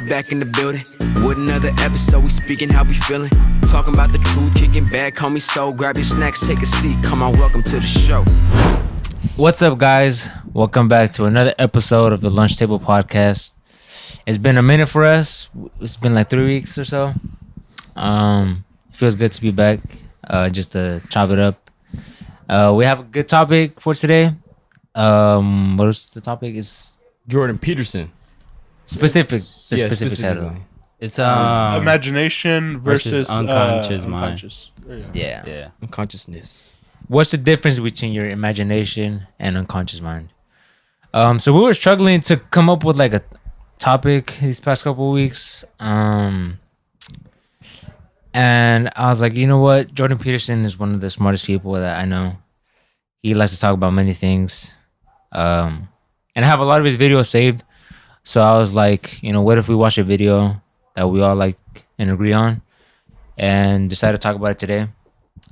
back in the building with another episode. We speaking how we feeling, talking about the truth, kicking back, homie. So grab your snacks, take a seat. Come on, welcome to the show. What's up, guys? Welcome back to another episode of the Lunch Table Podcast. It's been a minute for us. It's been like 3 weeks or so. Feels good to be back. Just to chop it up. We have a good topic for today. What is the topic? It's Jordan Peterson. Specific. Specific title. It's imagination versus unconscious mind. Unconscious. Yeah. Unconsciousness. What's the difference between your imagination and unconscious mind? So we were struggling to come up with like a topic these past couple of weeks. And I was like, you know what? Jordan Peterson is one of the smartest people that I know. He likes to talk about many things. And I have a lot of his videos saved. So I was like, you know, what if we watch a video that we all like and agree on and decide to talk about it today?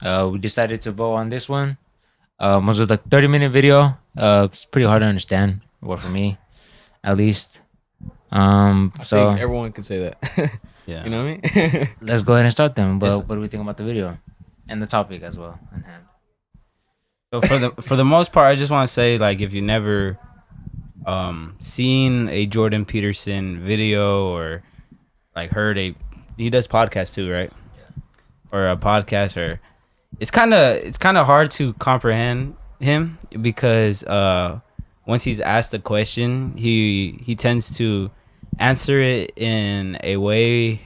We decided to vote on this one. It was a 30-minute video. It's pretty hard to understand, or for me, at least. I think everyone can say that. Yeah. You know what I mean? Let's go ahead and start them. But what do we think about the video and the topic as well in hand? So for the most part, I just want to say, like, if you never seen a Jordan Peterson video or like heard he does podcasts too, right? Yeah. Or a podcast, or it's kind of hard to comprehend him because once he's asked a question, he tends to answer it in a way.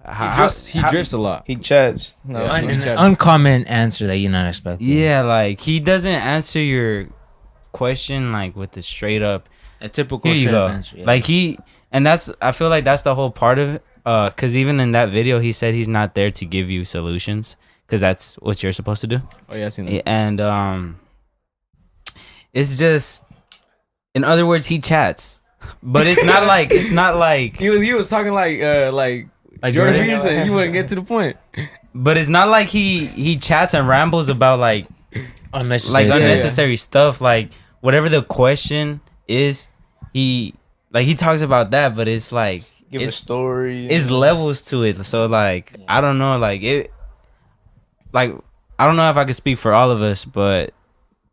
He drifts a lot. He chats. An uncommon answer that you're not expecting. Yeah, like he doesn't answer your question like with the straight up a typical answer. Yeah. Like I feel like that's the whole part of it. Cause even in that video, he said he's not there to give you solutions, cause that's what you're supposed to do. Oh yeah, I seen that. And it's just, in other words, he chats, but it's not like he was talking like Jordan Peterson. He wouldn't get to the point. But it's not like he chats and rambles about like unnecessary stuff. Like whatever the question is, he talks about that, but it's like Give a story. It's levels to it. So like I don't know, like it, like I don't know if I could speak for all of us, but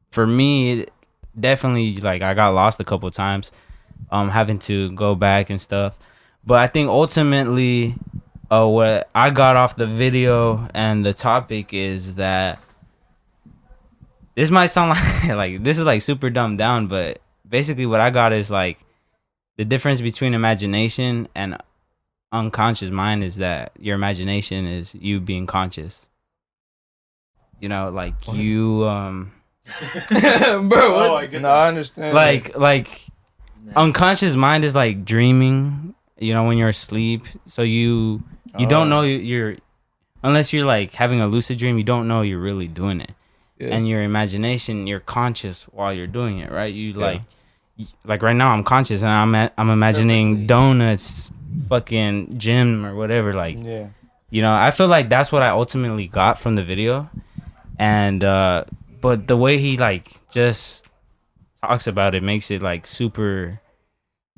for me, it definitely, like, I got lost a couple times, having to go back and stuff. But I think ultimately, what I got off the video and the topic is that this might sound like this is like super dumbed down, but basically what I got is like the difference between imagination and unconscious mind is that your imagination is you being conscious. You know, like what? You bro. No, I understand. Like unconscious mind is like dreaming. You know, when you're asleep, so you don't know you're, unless you're like having a lucid dream, you don't know you're really doing it. Yeah. And your imagination, you're conscious while you're doing it, right? You like right now I'm conscious and I'm imagining donuts, fucking gym or whatever. Like, yeah. You know, I feel like that's what I ultimately got from the video, and but the way he like just talks about it makes it like super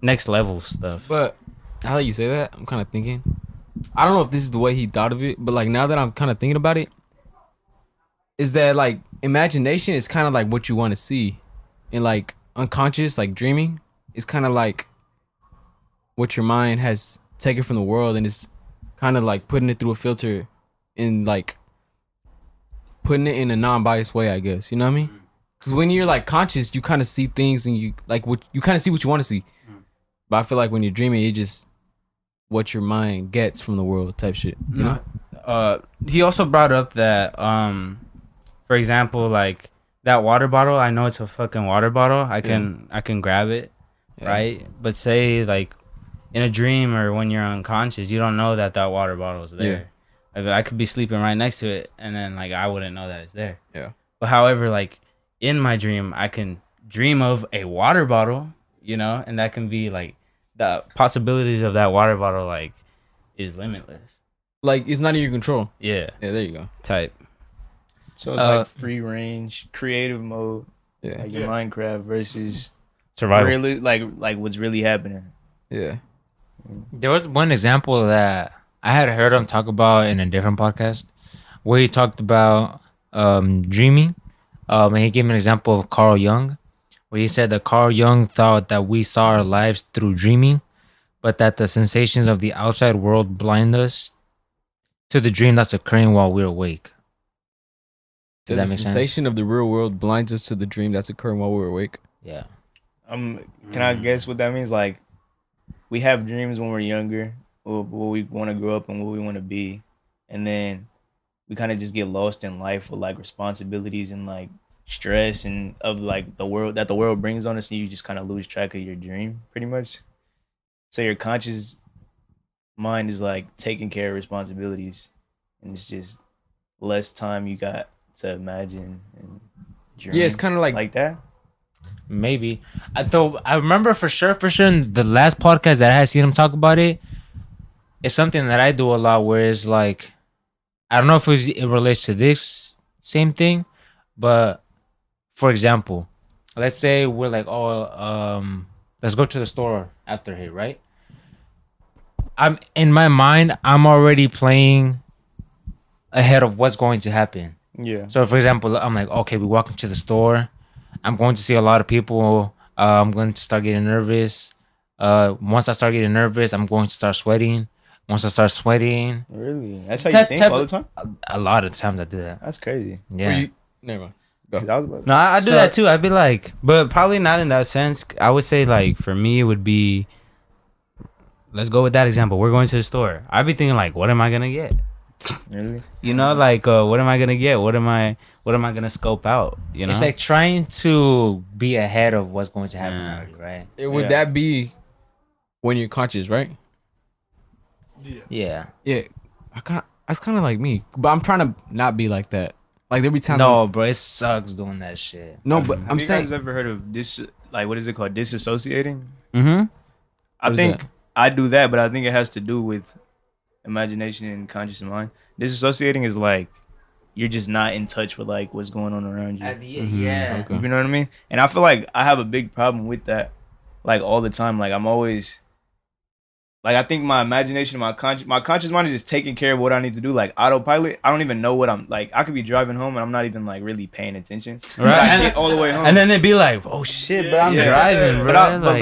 next level stuff. But how you say that, I'm kind of thinking, I don't know if this is the way he thought of it, but like now that I'm kind of thinking about it, is that like imagination is kind of like what you want to see, and like unconscious, like dreaming, is kind of like what your mind has taken from the world and is kind of like putting it through a filter and like putting it in a non-biased way, I guess. You know what I mean? Because when you're like conscious, you kind of see things and you like what you kind of see what you want to see. But I feel like when you're dreaming, you just what your mind gets from the world type shit. You know? He also brought up that, for example, like that water bottle. I know it's a fucking water bottle. I can grab it, right? But say like in a dream or when you're unconscious, you don't know that water bottle is there. Yeah. I could be sleeping right next to it, and then like I wouldn't know that it's there. Yeah. But however, like in my dream, I can dream of a water bottle, you know, and that can be like the possibilities of that water bottle like is limitless. Like it's not in your control. Yeah. Yeah. There you go. Type. So it's like free range, creative mode. Yeah. Like your Minecraft versus survival. Really, like what's really happening. Yeah. There was one example that I had heard him talk about in a different podcast where he talked about dreaming. And he gave an example of Carl Jung, where he said that Carl Jung thought that we saw our lives through dreaming, but that the sensations of the outside world blind us to the dream that's occurring while we're awake. So Does the that make sense? sensation of the real world blinds us to the dream that's occurring while we're awake. Yeah. Can I guess what that means? Like, we have dreams when we're younger, or what we want to grow up and what we want to be, and then we kind of just get lost in life with like responsibilities and like stress and of like the world brings on us, and you just kind of lose track of your dream, pretty much. So your conscious mind is like taking care of responsibilities, and it's just less time you got to imagine and dream. Yeah, it's kind of like that. Maybe. I remember for sure in the last podcast that I had seen him talk about it, it's something that I do a lot where it's like, I don't know if it relates to this same thing, but for example, let's say we're like, let's go to the store after here, right? I'm in my mind, I'm already playing ahead of what's going to happen. Yeah. So for example, I'm like, okay, we walk into the store. I'm going to see a lot of people. I'm going to start getting nervous. Once I start getting nervous, I'm going to start sweating. Once I start sweating, Really? That's how you think all the time? a lot of times I do that. That's crazy. Yeah. Never mind. 'Cause I was about No, I do So- that too. I'd be like, but probably not in that sense. I would say like for me it would be, let's go with that example. We're going to the store. I'd be thinking like, what am I gonna get? really? You know, like what am I gonna get? What am I gonna scope out? You know, It's like trying to be ahead of what's going to happen Yeah. already, right? Would Yeah. that be when you're conscious, right? Yeah. Yeah. That's kind of like me, but I'm trying to not be like that. Like there be times. No, bro, it sucks doing that shit. No, but Have I'm you saying. guys ever heard of this? Like, what is it called? Disassociating? mm-hmm. I What is think that? I do that, but I think it has to do with imagination and conscious mind. Disassociating is like you're just not in touch with like what's going on around you. Yeah. Okay. You know what I mean? And I feel like I have a big problem with that, like all the time. Like I'm always, like I think my imagination, my conscious mind is just taking care of what I need to do, like autopilot. I don't even know what I'm like. I could be driving home and I'm not even like really paying attention. Right. I get all the way home, And then they'd be like, oh shit, bro, I'm Yeah. driving, bro. but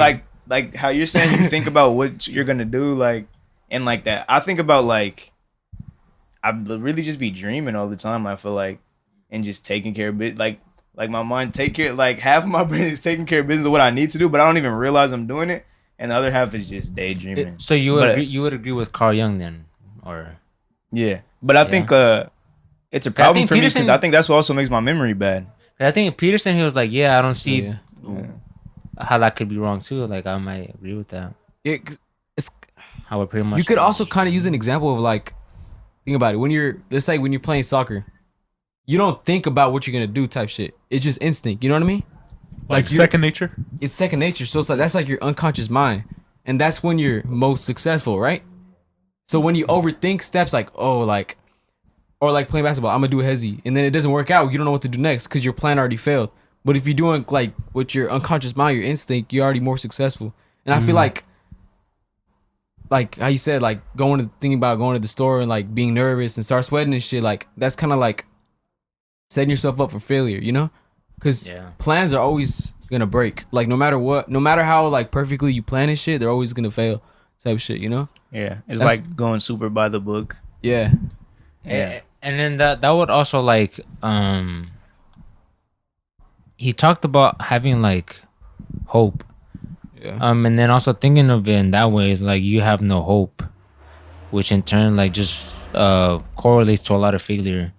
like how you're saying you think about what you're gonna do, like and like that. I think about like I really just be dreaming all the time. I feel like and just taking care of it, like my mind take care, like half of my brain is taking care of business of what I need to do, but I don't even realize I'm doing it, and the other half is just daydreaming. So you would But- agree, with Carl Jung then, or Yeah, but I think it's a I problem think for me because Peterson- I think that's what also makes my memory bad. I think Peterson, he was like, yeah, I don't see Yeah. how that could be wrong too. Like I might agree with that. It's How it pretty much. you could also kind of use an example of like, think about it. When you're, let's say when you're playing soccer, you don't think about what you're gonna do type shit. It's just instinct. You know what I mean? Like you- second nature. It's second nature. So it's like that's like your unconscious mind, and that's when you're most successful, right? So when you overthink steps, like or like playing basketball, I'm gonna do a hezzy, and then it doesn't work out. You don't know what to do next because your plan already failed. But if you're doing like with your unconscious mind, your instinct, you're already more successful. And I feel like how you said, like thinking about going to the store and like being nervous and start sweating and shit, like that's kind of like setting yourself up for failure, you know? Because Yeah. plans are always gonna break. Like no matter what, no matter how like perfectly you plan and shit, they're always gonna fail. Type of shit, you know? Yeah, it's That's- like going super by the book. Yeah. Yeah. And then that would also like he talked about having like hope. Yeah. And then also thinking of it in that way is like you have no hope, which in turn like just correlates to a lot of failure.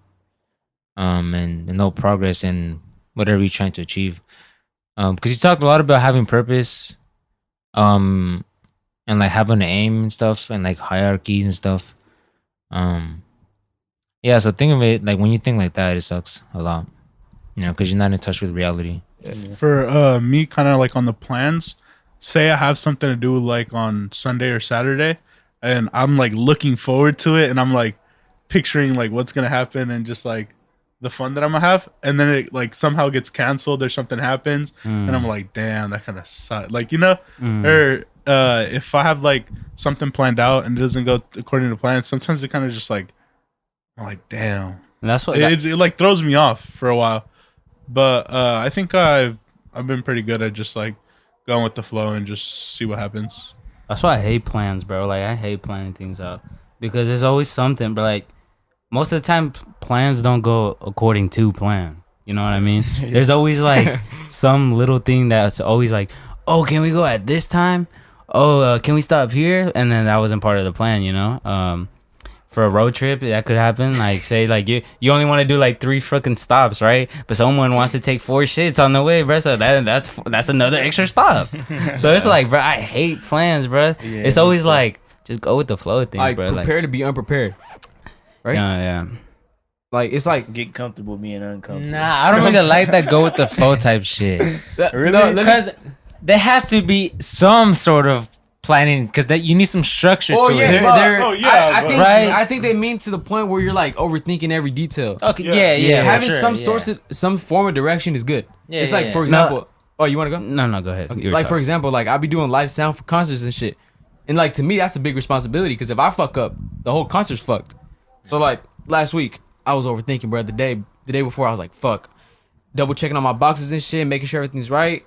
And no progress in whatever you're trying to achieve. Because he talked a lot about having purpose, and like having an aim and stuff, and like hierarchies and stuff. Yeah, so think of it like when you think like that, it sucks a lot, you know, because you're not in touch with reality. For me, kind of like on the plans, say I have something to do like on Sunday or Saturday, and I'm like looking forward to it, and I'm like picturing like what's gonna happen, and just like the fun that I'm gonna have, and then it like somehow gets canceled or something happens, and I'm like, damn, that kind of sucks. Like, you know, or if I have like something planned out and it doesn't go according to plan, sometimes it kind of just like, I'm like, damn. And that's what It like throws me off for a while. But I think I've been pretty good at just like going with the flow and just see what happens. That's why I hate plans, bro. Like, I hate planning things out because there's always something, but like most of the time plans don't go according to plan. You know what I mean? There's always like some little thing that's always like, oh, can we go at this time? Oh, can we stop here? And then that wasn't part of the plan, you know? For a road trip, that could happen. Like, say, like you only want to do like 3 fucking stops, right? But someone wants to take 4 shits on the way, bro. So that's another extra stop. So it's like, bro, I hate plans, bro. Yeah, it's always like, just go with the flow of things, Like, bro. prepare to be unprepared. Right? Yeah. Like, it's like, Get comfortable being uncomfortable. Nah, I don't really like that go with the flow type shit. Really? No, let me- Because there has to be some sort of planning, because that you need some structure oh to yeah, it. I think, Right. I think they mean to the point where you're like overthinking every detail. Okay, yeah. Having for some sure, source, some form of direction is good. Yeah, It's like, yeah. for example, oh, you want to go? No, go ahead. Okay. You were Like, for talking. example, like I be doing live sound for concerts and shit, and like to me that's a big responsibility because if I fuck up, the whole concert's fucked. So like last week I was overthinking, bro. The day before I was like, fuck, double checking on my boxes and shit, making sure everything's right.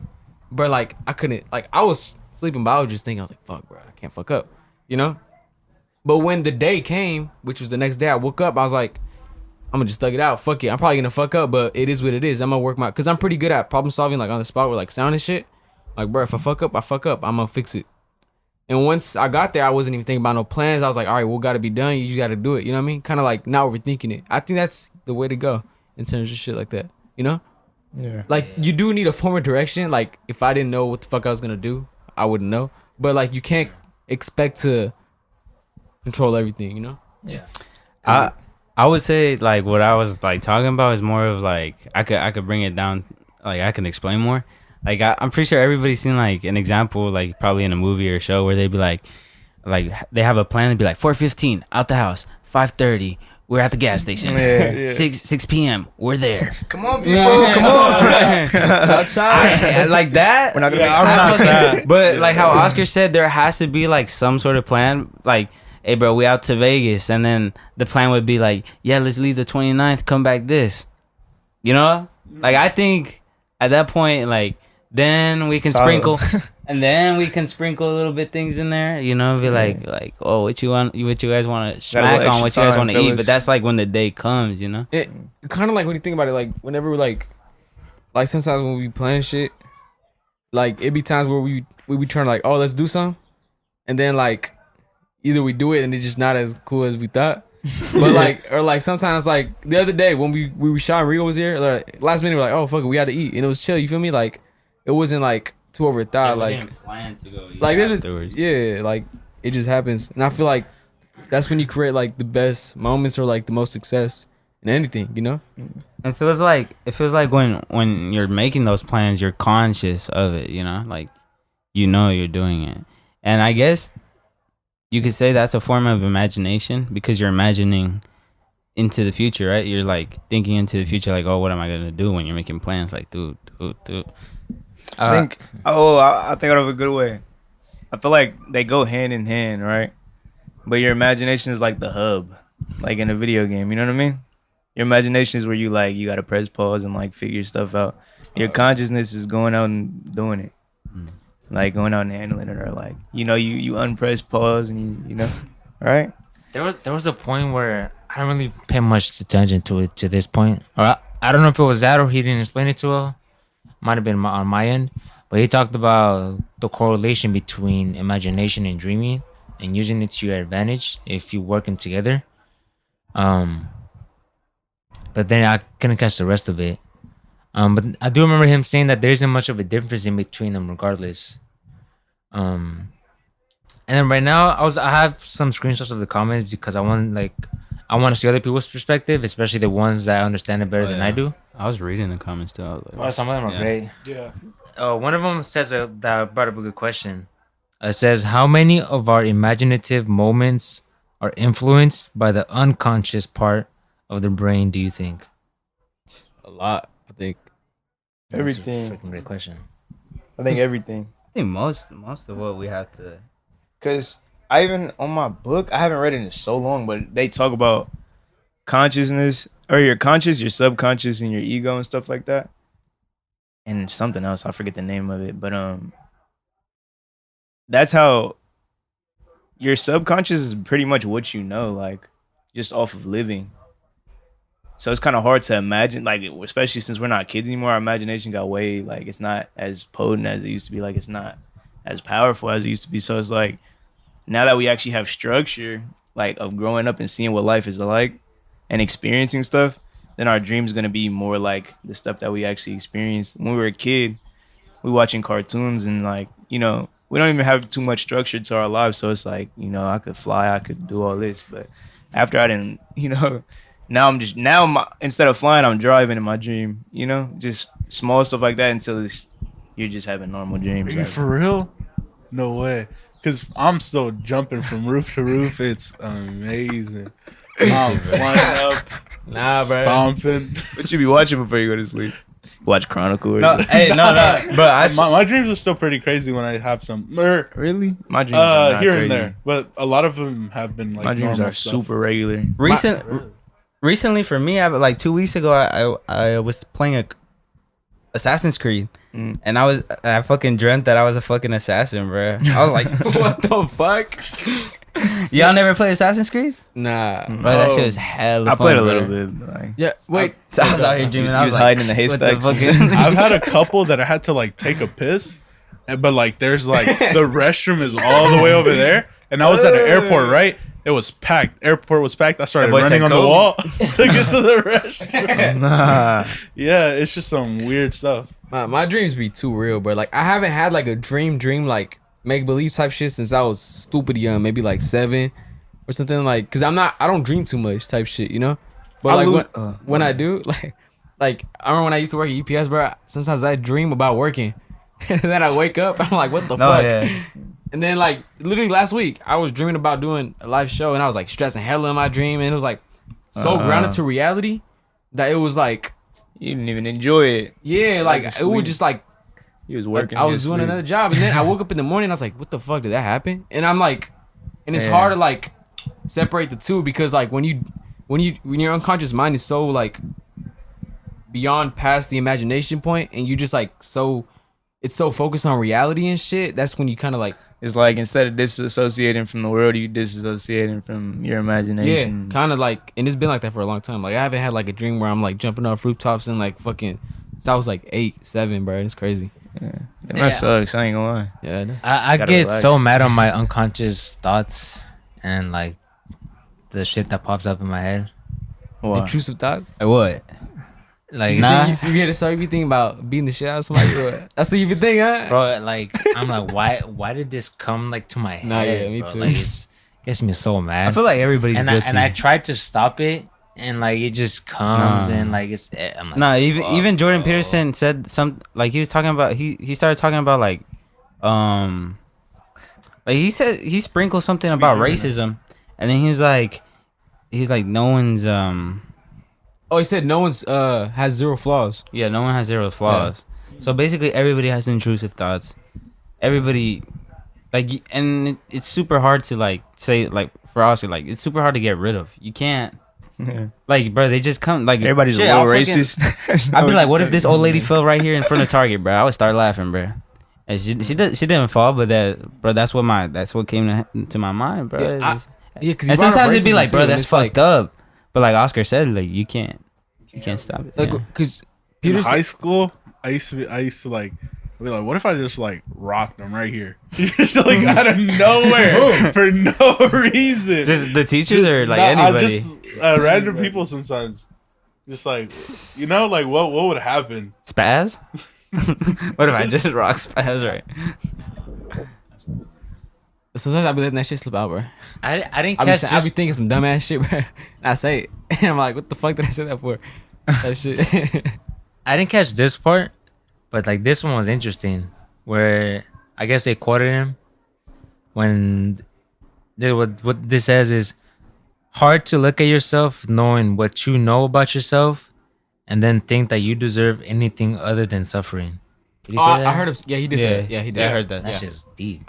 But like I couldn't, like I was sleeping, but I was just thinking, I was like, fuck, bro, I can't fuck up, you know. But when the day came, which was the next day, I woke up, I was like, I'm gonna just thug it out. Fuck it, I'm probably gonna fuck up, but it is what it is. I'm gonna work cause I'm pretty good at problem solving, like on the spot with like sound and shit. Like, bro, if I fuck up, I fuck up. I'm gonna fix it. And once I got there, I wasn't even thinking about no plans. I was like, all right, what gotta be done? You just gotta do it. You know what I mean? Kind of like not overthinking it. I think that's the way to go in terms of shit like that. You know? Yeah. Like, you do need a form of direction. Like, if I didn't know what the fuck I was gonna do, I wouldn't know. But like, you can't expect to control everything. You know? Yeah. I would say like what I was like talking about is more of like I could bring it down, like I can explain more. Like I'm pretty sure everybody's seen like an example, like probably in a movie or a show where they'd be like they have a plan to be like 4:15 out the house, 5:30 we're at the gas station, 6 p.m. we're there. Come on, people. Come on. Like that. We're not gonna I'm not that. But like how Oscar said, there has to be like some sort of plan. Like, hey, bro, we out to Vegas, and then the plan would be like, yeah, let's leave the 29th, come back this. You know, like I think at that point, like then we can Solid. sprinkle, and then we can sprinkle a little bit things in there. You know, be like, oh, what you guys want to smack little on, what you extra guys time, want to eat. But fellas. that's like when the day comes. You know. It kind of like when you think about it, like whenever like sometimes when we planning shit, like it be times where we be trying to like, oh, let's do something, and then like either we do it and it's just not as cool as we thought. But like, or like sometimes like the other day when we were shot and Rio was here, like last minute we're like, oh fuck it, we had to eat, and it was chill. You feel me? Like it wasn't like too overthought. Like this afterwards. yeah, like it just happens, and I feel like that's when you create like the best moments or like the most success in anything. You know? It feels like when you're making those plans, you're conscious of it. You know, like you know you're doing it, and I guess you could say that's a form of imagination because you're imagining into the future, right? You're like thinking into the future, like, oh, what am I gonna do when you're making plans? Like, dude. I think I think of a good way. I feel like they go hand in hand, right? But your imagination is like the hub, like in a video game. You know what I mean? Your imagination is where you gotta press pause and like figure stuff out. Your consciousness is going out and doing it, like going out and handling it, or like you unpress pause and you know, right? There was a point where I don't really pay much attention to it to this point, or I don't know if it was that or he didn't explain it too well. Might have been on my end, but he talked about the correlation between imagination and dreaming and using it to your advantage if you working together. But then I couldn't catch the rest of it. But I do remember him saying that there isn't much of a difference in between them, regardless. And then right now, I have some screenshots of the comments because I want to see other people's perspective, especially the ones that understand it better than I do. I was reading the comments too. I was like, Well, some of them are great. Yeah. One of them says that brought up a good question. It says, how many of our imaginative moments are influenced by the unconscious part of the brain, do you think? A lot, I think. Everything. That's a freaking great question. I think everything. I think most of what we have to. Cause I even on my book, I haven't read it in so long, but they talk about consciousness or your conscious, your subconscious, and your ego and stuff like that. And something else, I forget the name of it, but that's how your subconscious is pretty much what you know, like just off of living. So it's kind of hard to imagine, like especially since we're not kids anymore. Our imagination got way like it's not as potent as it used to be. Like it's not as powerful as it used to be. So it's like now that we actually have structure, like of growing up and seeing what life is like and experiencing stuff, then our dreams gonna be more like the stuff that we actually experienced when we were a kid. We watching cartoons and like we don't even have too much structure to our lives. So it's like I could fly, I could do all this, but after I didn't, now instead of flying, I'm driving in my dream. Just small stuff like that until you're just having normal dreams. Are you Like, for real? No way. Because I'm still jumping from roof to roof. It's amazing. I'm flying up, Nah, bro. stomping. what you be watching before you go to sleep? Watch Chronicle. No, hey, no, bro. My dreams are still pretty crazy when I have some. Really? My dreams are not Here crazy. and there, but a lot of them have been like My dreams normal are stuff. super regular. Recently, for me, like 2 weeks ago, I was playing Assassin's Creed, and I fucking dreamt that I was a fucking assassin, bro. I was like, What the fuck? y'all never play Assassin's Creed? Nah. Bro, that shit was hella I fun, played a bro. little bit. But like, Yeah. Wait. So I was out here dreaming. You I was was hiding in the what haystacks. fucking- I've had a couple that I had to like take a piss, but like there's like the restroom is all the way over there, and I was at an airport, right? It was packed. Airport was packed. I started That boy running said on the Kobe. wall to get to the restroom. nah. Yeah, it's just some weird stuff. My dreams be too real, bro. Like I haven't had like a dream like make believe type shit since I was stupid young, maybe like 7 or something like. Cause I don't dream too much type shit, But like when I do, like I remember when I used to work at UPS, bro. Sometimes I dream about working, and then I wake up, I'm like, what the fuck? yeah. And then like literally last week, I was dreaming about doing a live show, and I was like stressing hella in my dream, and it was like so grounded to reality that it was like, You didn't even enjoy it. yeah, like it sleep. was just like. You was Like, working. I was doing another job, and then I woke up in the morning. I was like, "What the fuck did that happen?" And I'm like, and it's hard to like separate the two because like when your unconscious mind is so like beyond past the imagination point, and you just like it's so focused on reality and shit. That's when you kind of like It's like instead of disassociating from the world, you disassociating from your imagination. kind of like, and it's been like that for a long time. Like I haven't had like a dream where I'm like jumping off rooftops and like fucking. Since I was like 8, 7, bro. It's crazy. That sucks. I ain't gonna lie. Yeah. I Gotta get relax. so mad on my unconscious thoughts and like the shit that pops up in my head. Why? Intrusive thoughts. What? Like, Nah. You hear the story, you think about beating the shit out of somebody. That's what you be thinking, huh? bro, like I'm like, why did this come like to my head? Nah, yeah, me bro? too. Like it gets me so mad. I feel like everybody's and guilty. I tried to stop it, and like it just comes and like it's. I'm like, Nah, even Jordan bro. Peterson said like he was talking about he started talking about like he said he sprinkled something about racism, and then he's like no one's Oh, he said no one's has zero flaws. yeah, no one has zero flaws. So basically everybody has intrusive thoughts. Everybody like, and it's super hard to like say, like for us, like it's super hard to get rid of. You can't. Like, bro, they just come. Like, Everybody's shit, a little I'll fucking- racist. I'd be like, what if this old lady fell right here in front of Target, bro? I would start laughing, bro. And she didn't fall, but that's what came to my mind, bro. Yeah, It's just- Yeah, because and sometimes it'd be like, bro, that's fucked up. But like Oscar said, like you can't stop it. Like, yeah. because In Peterson. high school, I used to like be like, what if I just like rocked them right here, just like out of nowhere for no reason. Just the teachers or like Nah, anybody. just random people sometimes. Just like like what would happen? Spaz? What if I just rock Spaz right? Sometimes I be letting that shit slip out, bro. I didn't I catch be this. thinking some dumbass shit, bro. And I say it. And I'm like, what the fuck did I say that for? That shit. I didn't catch this part, but like this one was interesting, where I guess they quoted him when what this says is hard to look at yourself knowing what you know about yourself and then think that you deserve anything other than suffering. Did you Oh, say that? I heard him. Yeah, he did say it. Yeah, he did. I heard that. That Yeah. shit's deep.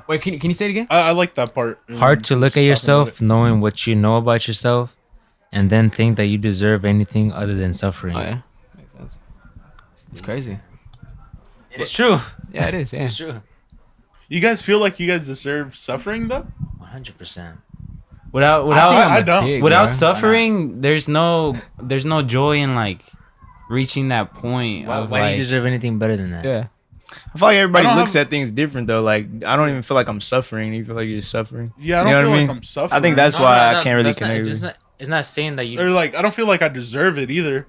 Wait, can you say it again? I like that part. Hard to look at Talking yourself, about knowing what you know about yourself, and then think that you deserve anything other than suffering. Oh yeah, makes sense. It's crazy. It's true. Yeah, it is. Yeah. It's true. it. You guys feel like you guys deserve suffering though? 100%. Without I don't. without suffering, there's no joy in like reaching that point Why of do you like deserve anything better than that? Yeah. I feel like everybody I don't looks have- at things different though. Like I don't even feel like I'm suffering. You feel like you're suffering. Yeah, I You don't know feel what I like mean? I'm suffering. I think that's No, why no, I no, can't really that's not- connect. it's not saying that you. or like I don't feel like I deserve it either.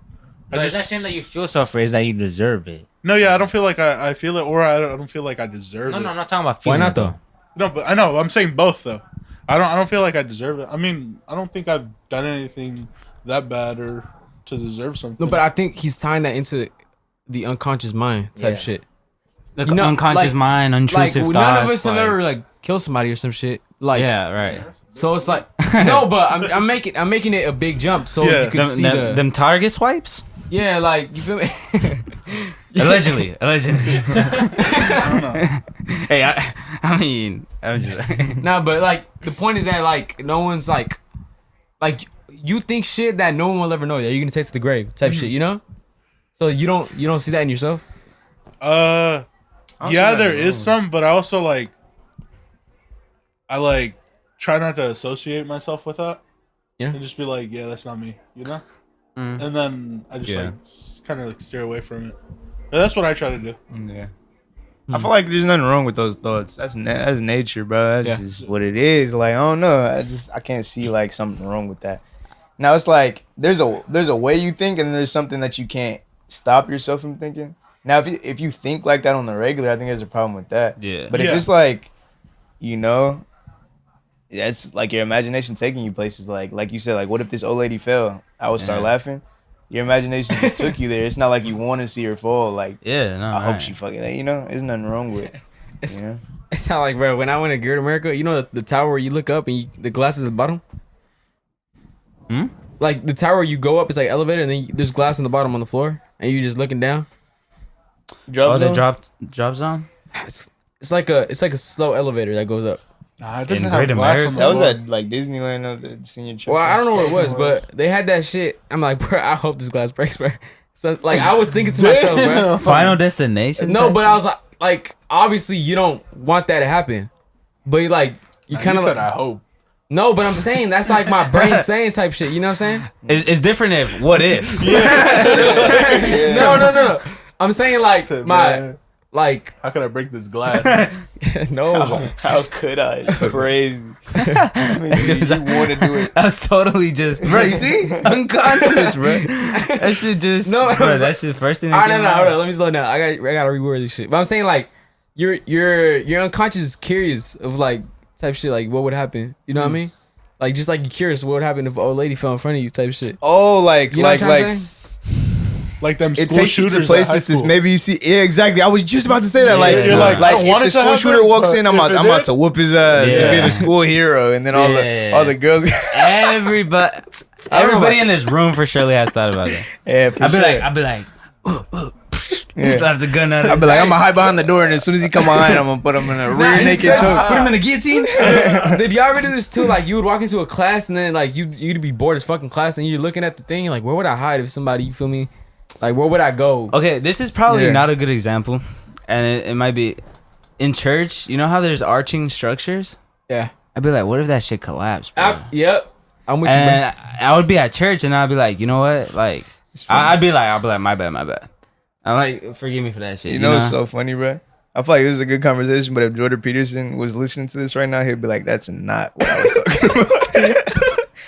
No, it's not saying that you feel suffering. It's that you deserve it. No, yeah, I don't feel like I feel it, or I don't feel like I deserve No, it. no, I'm not talking about Why feeling. not, it, though? No, but I know I'm saying both though. I don't feel like I deserve it. I mean, I don't think I've done anything that bad or to deserve something. No, but I think he's tying that into the unconscious mind type Yeah. shit. the You know, unconscious like- mind, Like intrusive thoughts. none of us have like- ever like killed somebody or some shit. Like yeah, right. So it's like no, but I'm making it a big jump so Yeah. you can see the Them target swipes. yeah, like you feel me? Allegedly. I don't know. Hey, I mean, I'm just Nah, but like the point is that like no one's like you think shit that no one will ever know that you're gonna take to the grave type shit, you know? So you don't see that in yourself? Yeah, there is some, but I also like try not to associate myself with that. Yeah. And just be like, yeah, that's not me, you know? And then I just Yeah. like kind of like steer away from it. But that's what I try to do. Yeah. I feel like there's nothing wrong with those thoughts. That's nature, bro. That's Yeah. just what it is. Like I don't know. I can't see like something wrong with that. Now it's like there's a way you think, and there's something that you can't stop yourself from thinking. Now if you think like that on the regular, I think there's a problem with that. yeah. But if Yeah. it's like, you know, that's like your imagination taking you places. Like you said, like what if this old lady fell? I would start Yeah. laughing. Your imagination just took you there. It's not like you want to see her fall. Like Yeah, no. I hope right. she fucking. You know, there's nothing wrong with it. It's, You know? it's not like bro, when I went to Great America, you know the tower where you look up and the glass is at the bottom? Hmm? Like the tower you go up, it's like elevator and then there's glass in the bottom on the floor and you just looking down. Drop Oh, they zone? drop zone. It's like a slow elevator that goes up. Nah, it doesn't In have Great glass America? on the That was floor. at like Disneyland of the senior trip. Well, I don't know where it was, but they had that shit. I'm like, bro, I hope this glass breaks, bro. So like I was thinking to myself, bro. Final destination. No, type but I was like, obviously you don't want that to happen, but you like you Nah, kind you of said like, I hope. no, but I'm saying that's like my brain saying type shit. You know what I'm saying? It's different if what if. No. I'm saying like Said, my man, like how can I break this glass? no. How could I? It's crazy. I mean, you want to do it. I was totally just bro. You see, unconscious, bro. That shit just No, bro. I'm That's just first thing. All that right, came no, out. hold on. Let me slow down. I gotta reword this shit. But I'm saying like your unconscious is curious of like type shit like what would happen. You know what I mean? Like just like you're curious what would happen if an old lady fell in front of you type shit. Oh, like You know what I'm trying to say? Like them it school takes you shooters to at high places school. that maybe you see. Yeah, exactly. I was just about to say that. Like, You're like, I don't if want the it to school happen, shooter walks but in, I'm if about, it I'm about did- to whoop his ass and be Yeah. the school hero, and then all Yeah. the girls. Everybody in this room for surely has thought about that. Yeah, for I'd be sure. like, Yeah. slap the gun out. I'd be like, I'm gonna hide behind the door, and as soon as he come behind, I'm gonna put him in a rear naked choke. Put him in the guillotine. Did y'all ever do this too? Like you would walk into a class and then like you'd be bored as fucking class and you're looking at the thing, you're like, where would I hide if somebody, you feel me? Like where would I go? Okay, this is probably Yeah. not a good example, and it might be in church. You know how there's arching structures? Yeah. I'd be like, what if that shit collapsed, bro? Yep. I'm with you, bro. And I would be at church, and I'd be like, you know what? Like, I'd be like, my bad. I'm like, forgive me for that shit. You know, it's so funny, bro. I feel like this is a good conversation, but if Jordan Peterson was listening to this right now, he'd be like, "That's not what I was talking about.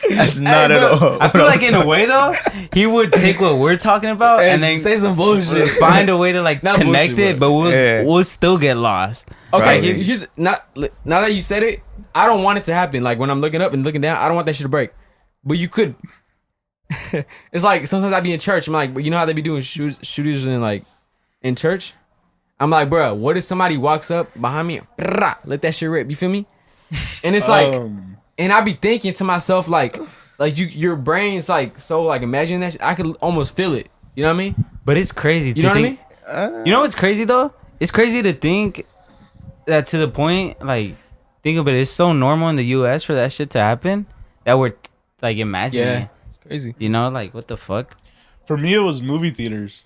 That's not at all." I feel like in a way though, he would take what we're talking about and then say some bullshit. find a way to like Not connect bullshit, it, but Yeah. we'll still get lost. Okay, Right? here's now that you said it, I don't want it to happen. Like when I'm looking up and looking down, I don't want that shit to break. But you could. It's like sometimes I be in church. I'm like, you know how they be doing shooters in church. I'm like, bro, what if somebody walks up behind me, and let that shit rip? You feel me? And it's like, and I be thinking to myself like your brain's like so like imagining that shit. I could almost feel it. You know what I mean? But it's crazy to You know what I think. mean? You know what's crazy though? It's crazy to think that to the point, like, think of it, it's so normal in the U.S. for that shit to happen that we're like imagining Yeah, it. it's crazy. You know, like what the fuck? For me, it was movie theaters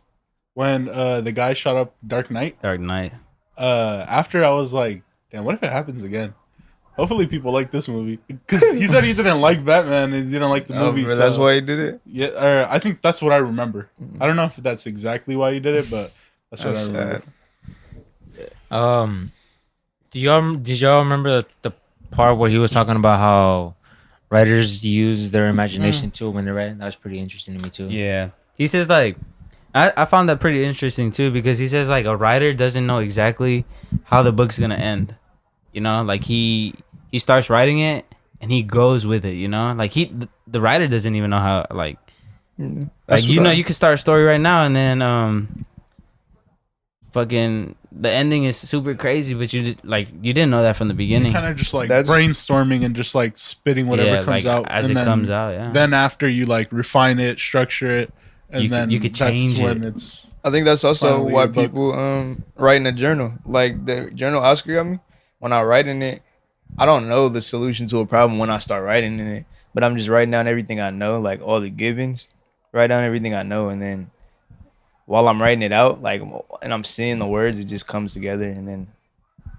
when the guy shot up Dark Knight. Dark Knight. After I was like, damn, what if it happens again? Hopefully people like this movie because he said he didn't like Batman and he didn't like the movie. Bro, So that's why he did it. yeah, or I think that's what I remember. I don't know if that's exactly why he did it, but that's what That's I remember. sad. Did y'all remember the part where he was talking about how writers use their imagination too when they write? That was pretty interesting to me too. Yeah. He says like, I found that pretty interesting too because he says like a writer doesn't know exactly how the book's gonna end. You know, like he starts writing it and he goes with it. You know, like the writer doesn't even know how like That's you what know I- you could start a story right now and then fucking the ending is super crazy, but you didn't know that from the beginning. Kind of just like That's- brainstorming and just like spitting whatever Yeah, comes like, out as and it then, comes out. Yeah. Then after you like refine it, structure it, and You could- then you could that's change when it. it's I think that's also Finally, why your book. people write in a journal. Like the journal Oscar got me. When I write in it, I don't know the solution to a problem when I start writing in it. But I'm just writing down everything I know, like all the givens. Write down everything I know, and then while I'm writing it out, like, and I'm seeing the words, it just comes together, and then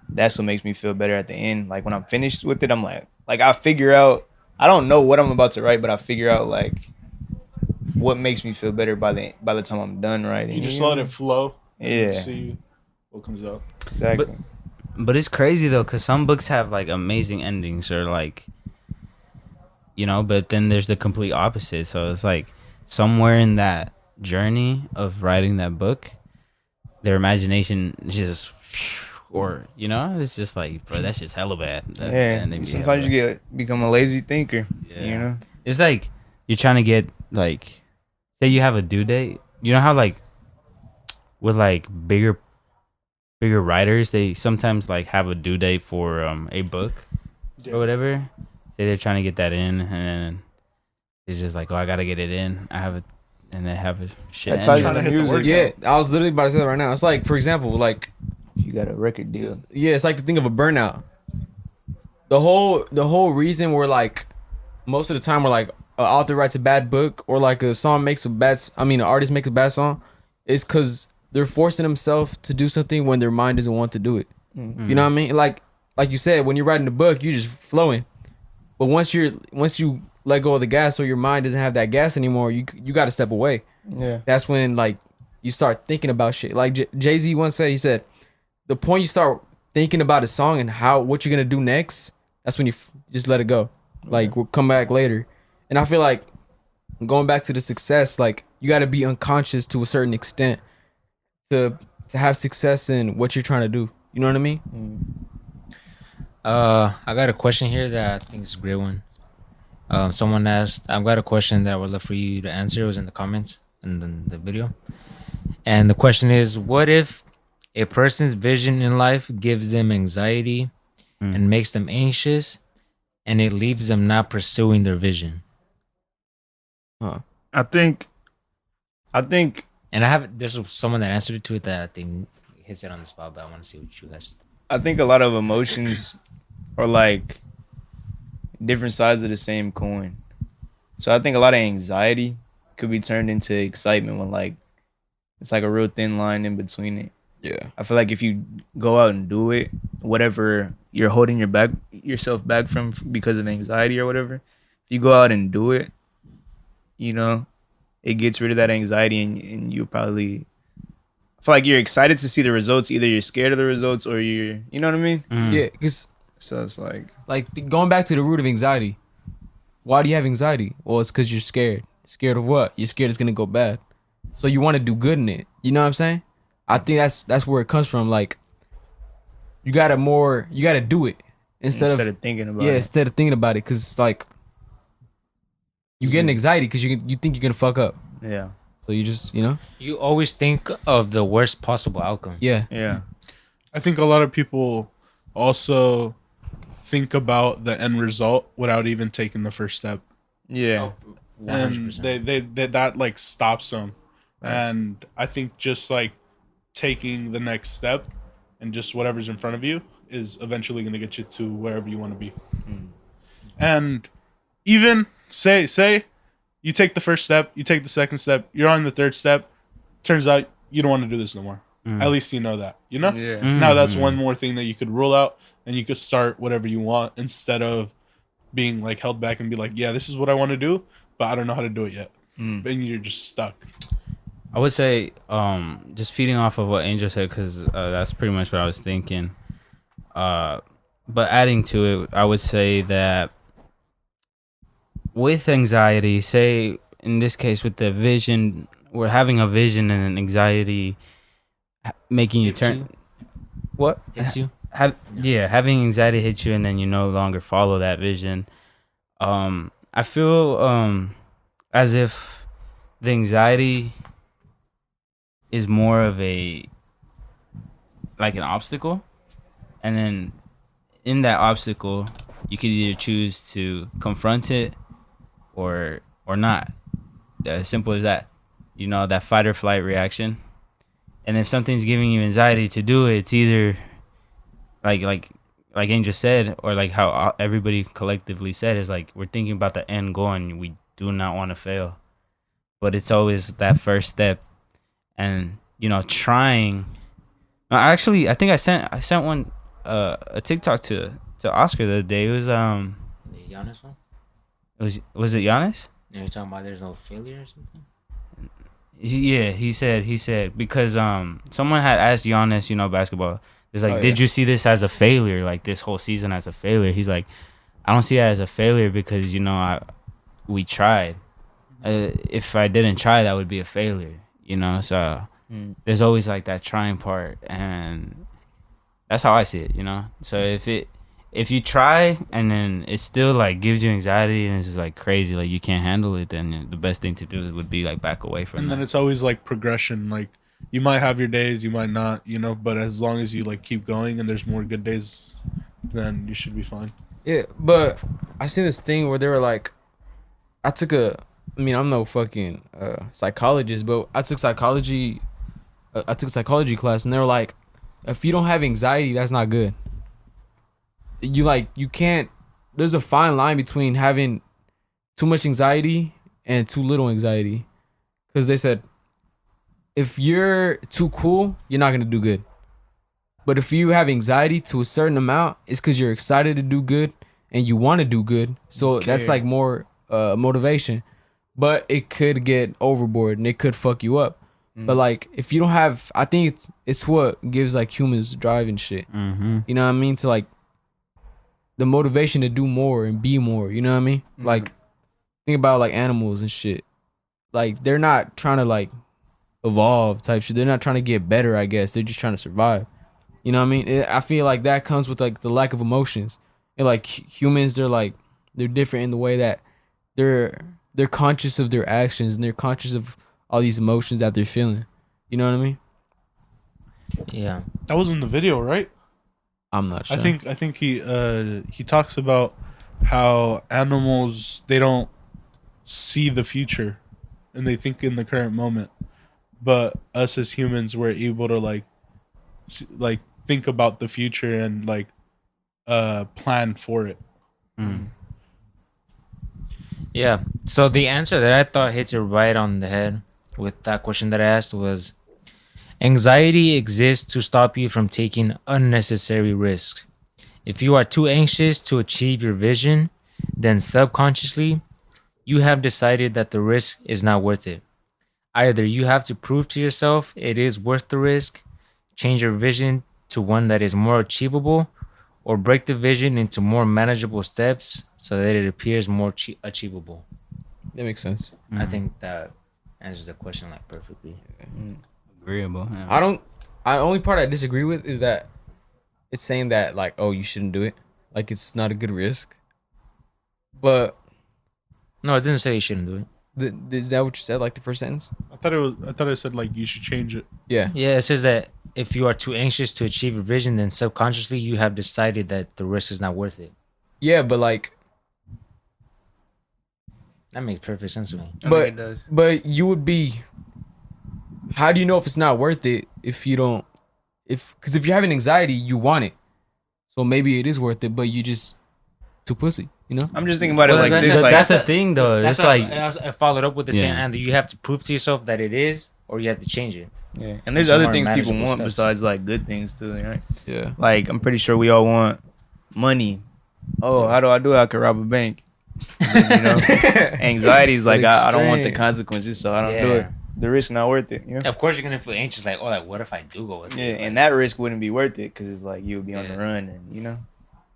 that's what makes me feel better at the end. Like when I'm finished with it, I'm like I figure out. I don't know what I'm about to write, but I figure out like what makes me feel better by the time I'm done writing. you just know? let it flow. And Yeah. see what comes out. Exactly. But it's crazy though, cause some books have like amazing endings or like, you know, but then there's the complete opposite. So it's like somewhere in that journey of writing that book, their imagination just, or you know, it's just like, bro, that's just hella bad. Yeah, And they be sometimes you hella become a lazy thinker. Yeah. You know, bad. It's like you're trying to get like, say you have a due date. You know how like with like bigger writers, they sometimes like have a due date for a book or whatever. Say they're trying to get that in, and then it's just like, oh, I gotta get it in. I have it, and they have a shit. That ties ending. Trying to into hit the music. work. Yeah, I was literally about to say that right now. It's like, for example, like, if you got a record deal, yeah, it's like the thing of a burnout. The whole reason we're like, most of the time we're like, an author writes a bad book or like a song makes an artist makes a bad song, is because they're forcing themselves to do something when their mind doesn't want to do it. You know what I mean? Like you said, when you're writing a book, you're just flowing. But once you let go of the gas, or your mind doesn't have that gas anymore, you got to step away. yeah, That's when like you start thinking about shit. Like Jay-Z once said, he said, the point you start thinking about a song and what you're gonna do next, that's when you just let it go. Like we'll come back later. And I feel like going back to the success, like you got to be unconscious to a certain extent to have success in what you're trying to do. You know what I mean? I got a question here that I think is a great one. Someone asked, I've got a question that I would love for you to answer. It was in the comments and then the video. And the question is, what if a person's vision in life gives them anxiety and makes them anxious, and it leaves them not pursuing their vision? I think, And there's someone that answered to it that I think hits it on the spot, but I want to see what you guys. I think a lot of emotions are like different sides of the same coin. So I think a lot of anxiety could be turned into excitement when like it's like a real thin line in between it. Yeah. I feel like if you go out and do it, whatever you're holding yourself back from because of anxiety or whatever, if you go out and do it, you know, it gets rid of that anxiety and you probably I feel like you're excited to see the results. Either you're scared of the results or you know what I mean? Yeah, because So it's like, going back to the root of anxiety, why do you have anxiety? Well, it's because you're scared. Scared of what? You're scared it's gonna go bad, so you want to do good in it. You know what I'm saying? I think that's where it comes from. Like, you gotta do it instead of thinking about yeah, it. instead of thinking about it, because it's like you get an anxiety because you think you're gonna fuck up, Yeah. so you just You always think of the worst possible outcome. yeah. Yeah. I think a lot of people also think about the end result without even taking the first step, Yeah. and 100%. they that like stops them And I think just like taking the next step and just whatever's in front of you is eventually going to get you to wherever you want to be. And even say you take the first step, you take the second step, you're on the third step, turns out you don't want to do this no more. At least you know that, you know? Yeah. Now that's one more thing that you could rule out, and you could start whatever you want instead of being like held back and be like, yeah, this is what I want to do, but I don't know how to do it yet. And you're just stuck. I would say, just feeding off of what Angel said, because that's pretty much what I was thinking. But adding to it, I would say that with anxiety, say in this case with the vision, we're having a vision and an anxiety making you turn. What? Hits you. Having anxiety hit you and then you no longer follow that vision. I feel as if the anxiety is more of an obstacle, and then in that obstacle you could either choose to confront it or not. As simple as that. You know, that fight or flight reaction. And if something's giving you anxiety to do it, it's either like Angel said, or like how everybody collectively said, is like we're thinking about the end goal and we do not want to fail. But it's always that first step, and trying. I think I sent one a TikTok to Oscar the other day. It was The Giannis one. was it Giannis? You're talking about there's no failure or something. Yeah, he said because someone had asked Giannis, basketball. It's like, did you see this as a failure? Like this whole season as a failure? He's like, I don't see it as a failure because we tried. If I didn't try, that would be a failure. So there's always like that trying part, and that's how I see it. So if you try and then it still like gives you anxiety and it's just like crazy, like you can't handle it, then the best thing to do would be like back away from it. And then it's always like progression. Like you might have your days, you might not, but as long as you like keep going and there's more good days, then you should be fine. Yeah, but I seen this thing where they were like, I'm no fucking psychologist, but I took psychology class, and they were like, if you don't have anxiety, that's not good. You can't. There's a fine line between having too much anxiety and too little anxiety, because they said if you're too cool, you're not gonna do good. But if you have anxiety to a certain amount, it's because you're excited to do good and you want to do good. So that's like more motivation. But it could get overboard and it could fuck you up. But like if you don't have, I think it's what gives like humans drive and shit. You know what I mean? To like the motivation to do more and be more. You know what I mean? Like think about like animals and shit. Like they're not trying to like evolve type shit. They're not trying to get better, I guess. They're just trying to survive. You know what I mean? I feel like that comes with like the lack of emotions. And like humans, they're different in the way that they're conscious of their actions and they're conscious of all these emotions that they're feeling. You know what I mean? Yeah. That was in the video, right? I'm not sure. I think he talks about how animals, they don't see the future and they think in the current moment, but us as humans, we're able to like think about the future and like plan for it. Yeah. So the answer that I thought hits it right on the head with that question that I asked was, anxiety exists to stop you from taking unnecessary risks. If you are too anxious to achieve your vision, then subconsciously you have decided that the risk is not worth it. Either you have to prove to yourself it is worth the risk, change your vision to one that is more achievable, or break the vision into more manageable steps so that it appears more achievable. That makes sense. I think that answers the question like perfectly. Agreeable. Yeah. Only part I disagree with is that it's saying that like, oh, you shouldn't do it. Like it's not a good risk. But No, it didn't say you shouldn't do it. Is that what you said? Like the first sentence? I thought it said like you should change it. Yeah. Yeah, it says that if you are too anxious to achieve your vision, then subconsciously you have decided that the risk is not worth it. Yeah, but like, That makes perfect sense to me. but you would be how do you know if it's not worth it if you don't? Because if you're having anxiety, you want it. So maybe it is worth it, but you just too pussy. You know? I'm just thinking about it Well, like that's- this. Like, That's the thing, though. That's It's like I followed up with the same Yeah. and you have to prove to yourself that it is, or you have to change it. yeah. And there's It's a other more things people manageable want steps. besides like good things too, right? Yeah. Like I'm pretty sure we all want money. Oh, how do I do it? I could rob a bank. You know, anxiety is like I don't want the extreme. consequences, so I don't do Yeah. it. The risk not worth it. You know. Of course, you're gonna feel anxious, like, oh, like what if I do go with Yeah, it? and that risk wouldn't be worth it because it's like you'll be on the Yeah. run, and you know.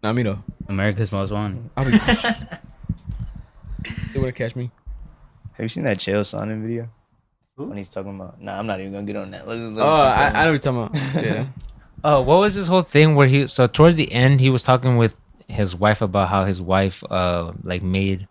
Not me though. America's Most Wanted. I'll be. They would have catch me. Have you seen that Chael Sonnen video? When he's talking about, nah, I'm not even gonna get on that. Let's Oh, continue. I know what you're talking about. Yeah. What was this whole thing where so towards the end he was talking with his wife about how his wife like made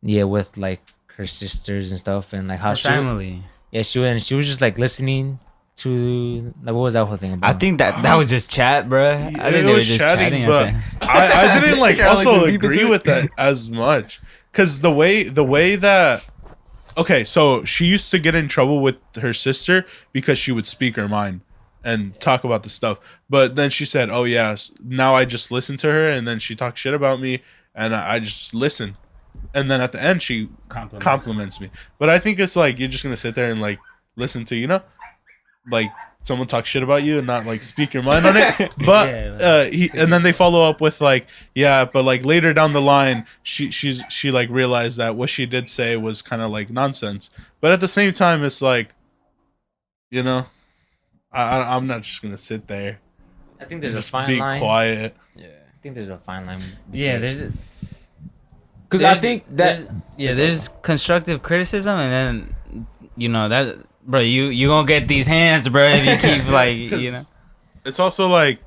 with like her sisters and stuff, and like how Her she family. she was just like listening to like what was that whole thing about? I think that was just chat, bro. I think it they were was just chatting, chatting. but I didn't like Trying to, like, also to leap into agree it. with that as much because the way that okay, so she used to get in trouble with her sister because she would speak her mind and talk about the stuff, but then she said, "Oh yeah, now I just listen to her, and then she talks shit about me, and I just listen." And then at the end, she compliments me. But I think it's like you're just gonna sit there and like listen to like someone talk shit about you and not like speak your mind on it. But and then they follow up with like, yeah, but like later down the line, she like realized that what she did say was kind of like nonsense. But at the same time, it's like, I'm not just gonna sit there. I think there's Just a fine be line. quiet. I think there's a fine line. Yeah, there's Because I think that there's constructive criticism, and then that, bro, you gonna get these hands, bro, if you keep like It's also like,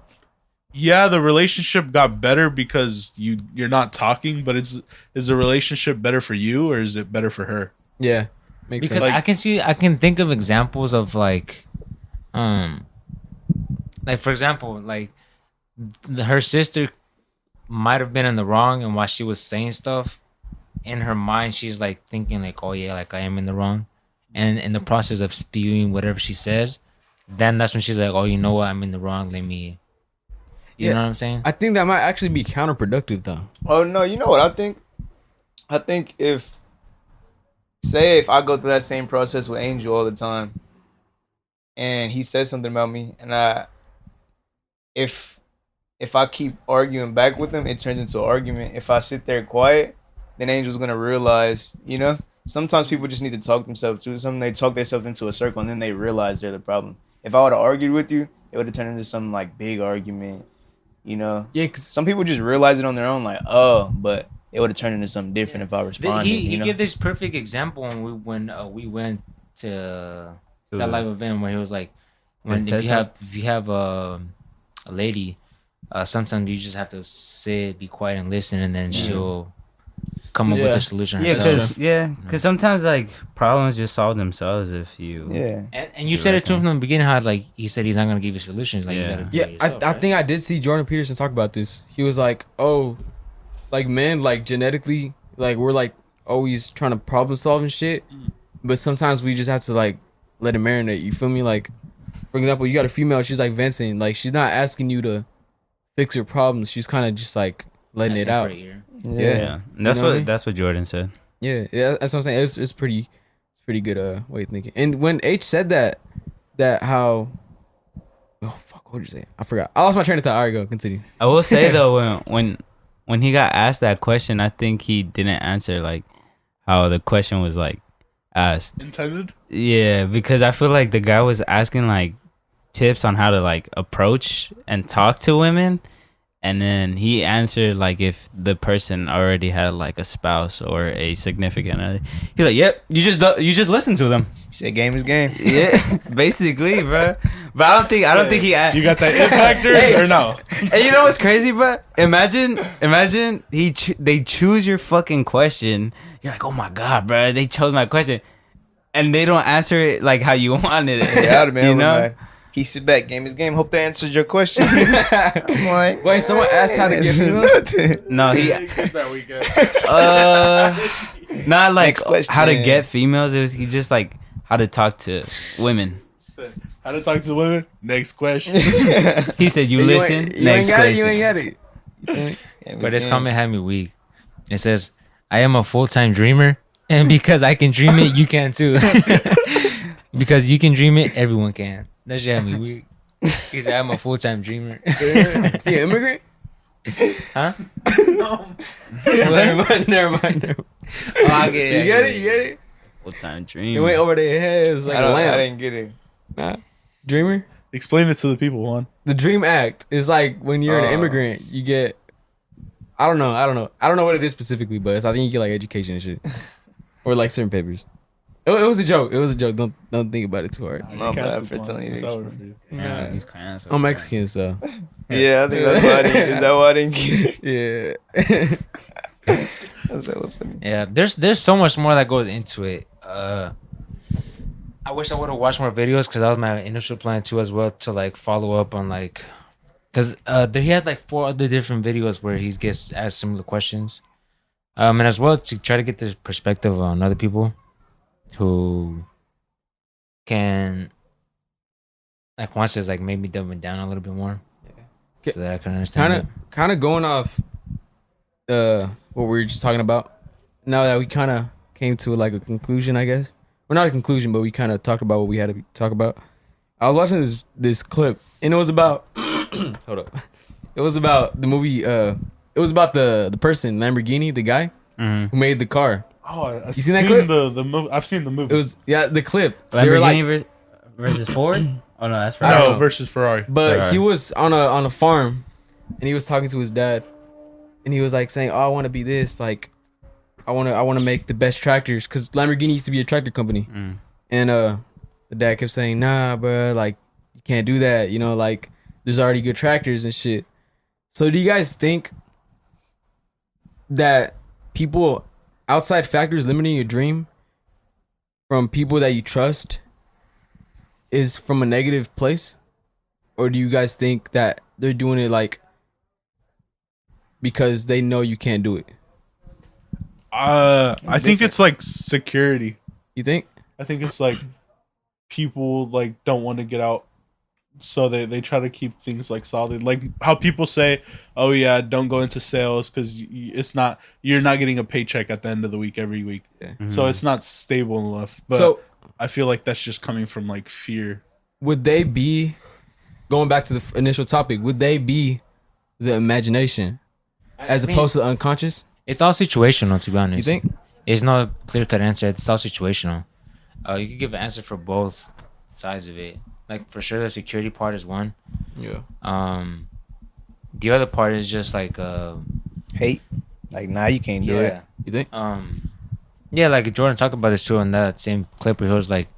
yeah, the relationship got better because you're not talking, but is the relationship better for you or is it better for her? yeah makes Because sense. I can think of examples of like for example, like her sister might have been in the wrong, and while she was saying stuff in her mind, she's like thinking like, oh yeah, like I am in the wrong, and in the process of spewing whatever she says, then that's when she's like, oh, you know what, I'm in the wrong, let me, you know what I'm saying? I think that might actually be counterproductive though. Oh no, you know what I think? I think if I go through that same process with Angel all the time, and he says something about me, and if I keep arguing back with him, it turns into an argument. If I sit there quiet, then Angel's gonna realize, sometimes people just need to talk themselves through something. They talk themselves into a circle, and then they realize they're the problem. If I would have argued with you, it would have turned into some like big argument, Yeah, because Some people just realize it on their own, like, oh, but it would have turned into something different if I responded. He gave this perfect example when we went to that live event where he was like, when if you have a lady, sometimes you just have to sit, be quiet, and listen, and then she'll come up with a solution herself. because sometimes like problems just solve themselves if you And you said it to him from the beginning how like he said he's not gonna give you solutions, like you gotta do it yourself, I right? think I did see Jordan Peterson talk about this. He was like, oh, like men, like genetically, like we're like always trying to problem solve and shit, but sometimes we just have to like let it marinate. You feel me? Like, for example, you got a female, she's like venting, like she's not asking you to fix her problems. She's kind of just like letting it out. And that's You know what I mean? that's what Jordan said. Yeah, that's what I'm saying. It's pretty good way of thinking. And when H said that how, oh fuck, what did you say? I forgot. I lost my train of thought. All right, go continue. I will say though, when he got asked that question, I think he didn't answer like how the question was like asked. Intended? Yeah, because I feel like the guy was asking like tips on how to like approach and talk to women, and then he answered like if the person already had like a spouse or a significant other. He's like, "Yep, you just listen to them." He said game is game. Yeah, basically, bro. But I don't think he asked. You got that it factor or no? And you know what's crazy, bro? Imagine they choose your fucking question. You're like, oh my god, bro, they chose my question, and they don't answer it like how you wanted it. Yeah, I'd have been you hella know? mad. He sit back, game is game. Hope that answered your question. I'm like, Wait, someone asked how to get females? nothing. No, he that weekend. not like Next question. how to get females. He just like how to talk to women. How to talk to women? Next question. He said, "You listen." Next question. You ain't got it. But this comment had me weak. It says, "I am a full-time dreamer, and because I can dream it, you can too. Because you can dream it, everyone can." That shit had me weak. He said, "I'm a full-time dreamer." You immigrant? Huh? Never mind. Oh, I get it. You get it? You get it? Full time dream. It went over their heads like a I lamp. didn't get it. Nah. Dreamer? Explain it to the people, Juan. The Dream Act is like when you're an immigrant, you get. I don't know what it is specifically, but I think you get like education and shit, or like certain papers. It was a joke. Don't think about it too hard. My bad for telling you. It's to over explain. for you. Yeah, he's canceled. I'm Mexican, so Yeah, I think that's why I didn't. Is that why I didn't get it? yeah. That's hella funny. Yeah, there's so much more that goes into it. I wish I would have watched more videos because that was my initial plan too, as well, to like follow up on like, because he had like 4 other different videos where he gets asked similar questions, and as well to try to get the perspective on other people who can, like Juan says, like maybe dumb it down a little bit more, Yeah. so that I can understand. Kind of going off what we were just talking about. Now that we kind of came to like a conclusion, I guess. Well, not a conclusion, but we kind of talked about what we had to talk about. I was watching this clip, and it was about hold up. It was about the movie. It was about the person, Lamborghini, the guy who made the car. Oh, I've You seen that clip? The movie. I've seen the movie. It was the clip. They were like, Lamborghini versus Ford. Oh no, that's I right. don't no know. versus Ferrari. but Right. he was on a farm, and he was talking to his dad, and he was like saying, "Oh, I want to be this. Like, I want to make the best tractors, because Lamborghini used to be a tractor company." And the dad kept saying, "Nah, bro, like you can't do that. You know, like there's already good tractors and shit." So do you guys think that people, outside factors limiting your dream from people that you trust, is from a negative place? Or do you guys think that they're doing it like because they know you can't do it? I think it's like security. You think? I think it's like people like don't want to get out, so they try to keep things like solid. Like how people say, "Oh yeah, don't go into sales because you're not getting a paycheck at the end of the week every week, so it's not stable enough." But So I feel like that's just coming from like fear. would they be, going back to the initial topic, would they be the imagination as opposed to the unconscious? It's all situational, to be honest. You think? It's no clear cut answer. It's all situational. You could give an answer for both sides of it. Like for sure, the security part is one. Yeah. The other part is just like Hate. Like, nah, you can't do it. You think? yeah, like Jordan talked about this too in that same clip where he was like,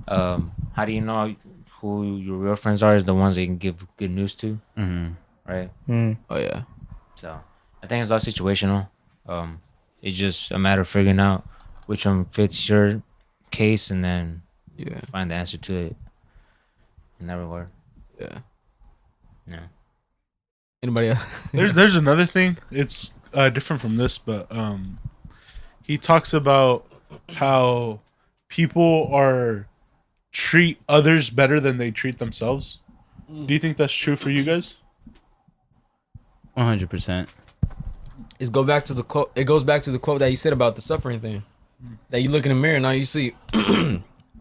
how do you know who your real friends are? Is the ones that you can give good news to, right? Oh yeah. So I think it's all situational. It's just a matter of figuring out which one fits your case and then Yeah. find the answer to it in that regard. Yeah. Yeah. Anybody else? There's another thing. It's different from this, but he talks about how people treat others better than they treat themselves. Do you think that's true for you guys? 100%. It goes back to the quote. It goes back to the quote that you said about the suffering thing. That you look in the mirror and all you see,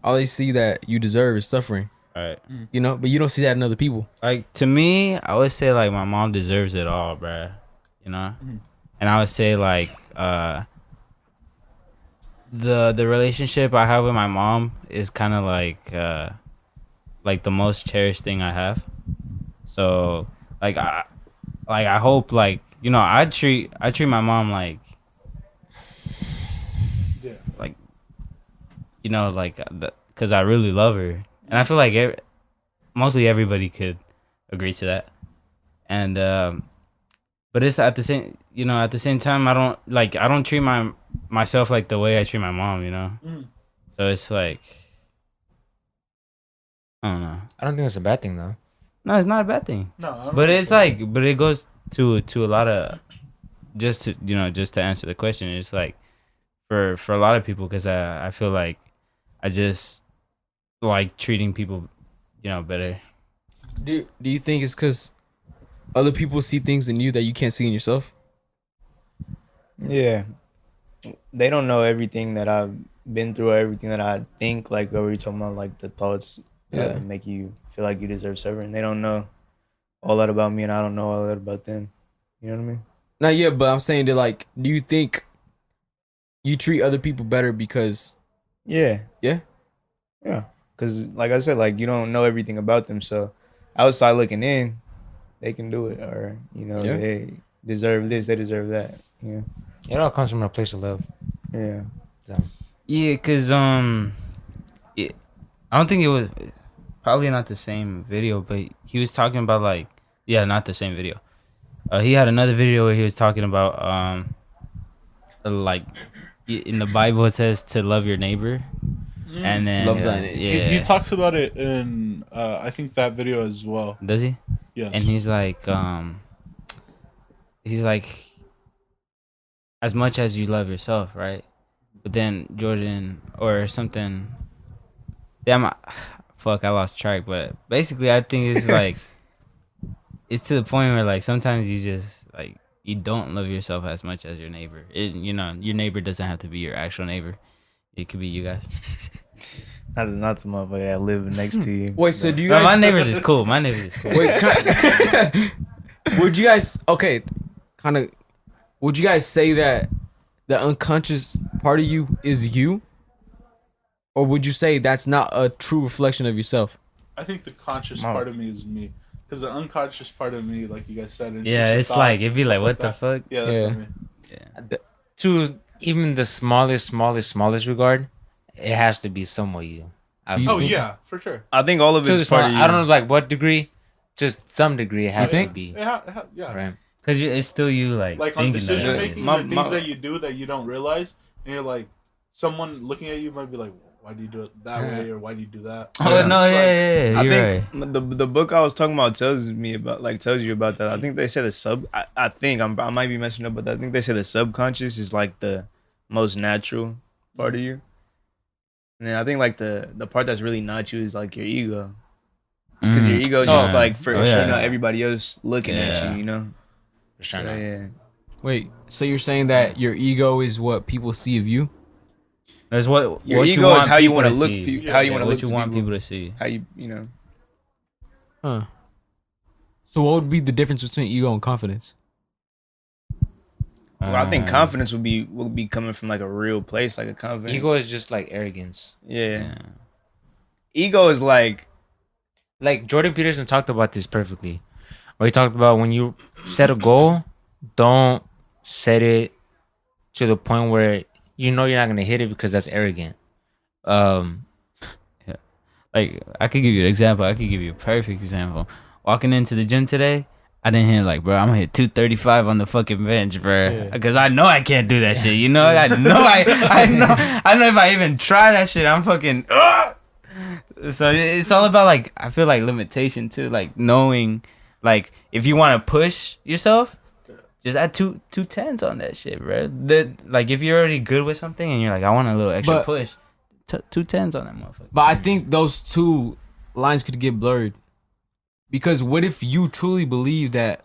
all you see that you deserve is suffering. Right. You know, but you don't see that in other people. Like to me, I would say like my mom deserves it all, bruh. You know, and I would say like the relationship I have with my mom is kind of like the most cherished thing I have. So I hope like, you know, I treat my mom like like, you know, like because I really love her, and I feel like mostly everybody could agree to that. And but it's at the same time I don't treat myself like the way I treat my mom, you know. So it's like, I don't know. I don't think it's a bad thing though. No, it's not a bad thing. No, I don't But think it's so. like, but it goes to a lot of, just to answer the question, it's like for a lot of people, because I feel like I just like treating people, better. Do you think it's because other people see things in you that you can't see in yourself? Yeah, they don't know everything that I've been through or everything that I think. Like, what were you talking about? Like the thoughts that make you feel like you deserve serving. They don't know all that about me, and I don't know all that about them. You know what I mean? Not yet, but I'm saying that, like, do you think you treat other people better because? Yeah. Yeah? Yeah. Because, like I said, like, you don't know everything about them. So, outside looking in, they can do it. Or, they deserve this, they deserve that. Yeah. It all comes from a place of love. Yeah. So. Yeah, cause I don't think it was probably not the same video, but he was talking about not the same video. He had another video where he was talking about like in the Bible it says to love your neighbor, and then Love thy neighbor. He talks about it in I think that video as well. Does he? Yeah. And he's like as much as you love yourself, right? But then Jordan or something. Damn, fuck, I lost track. But basically, I think it's like it's to the point where like sometimes you just like you don't love yourself as much as your neighbor. Your neighbor doesn't have to be your actual neighbor. It could be you guys. Not the motherfucker that live next to you. Wait, so do you Bro, guys? my neighbors is cool. My neighbors is cool. Wait, would you guys? Okay, kind of. Would you guys say that the unconscious part of you is you, or would you say that's not a true reflection of yourself? I think the conscious part of me is me. Because the unconscious part of me, like you guys said, It's like it'd be like, what the fuck? Yeah, that's what I mean. To even the smallest regard, it has to be somewhat you. Yeah, for sure. I think all of To it's the part small, of you. I don't know like what degree, just some degree it has to think? be. Yeah. Right. Because it's still you Like on thinking decision that. making, My- things that you do that you don't realize, and you're like, someone looking at you might be like, why do you do it that way, or why do you do that? Oh no, It's like- yeah. I You're think right. the book I was talking about tells you about that. I think they said I think I might be messing up, but I think they said the subconscious is like the most natural part of you. And then I think like the part that's really not you is like your ego, because your ego is just like for everybody else looking at you, For sure. So, yeah. Wait, so you're saying that your ego is what people see of you? That's what Your what ego you want is how you people want to to look, see. how you want to What look you to want people, people to see. how you Huh. So what would be the difference between ego and confidence? Well, I think confidence will be coming from like a real place, like a confidence. Ego is just like arrogance. Yeah. Ego is like Jordan Peterson talked about this perfectly. Where he talked about when you set a goal, don't set it to the point where you're not gonna hit it because that's arrogant. Like I could give you an example. I could give you a perfect example. Walking into the gym today, I didn't hit bro, I'm gonna hit 235 on the fucking bench, bro. Because I know I can't do that shit. I know I know if I even try that shit, I'm fucking. So it's all about I feel like limitation too, knowing if you want to push yourself, just add two tens on that shit, bro. If you're already good with something and you're I want a little extra push, 2 tens on that motherfucker. But I think those two lines could get blurred. Because what if you truly believe that,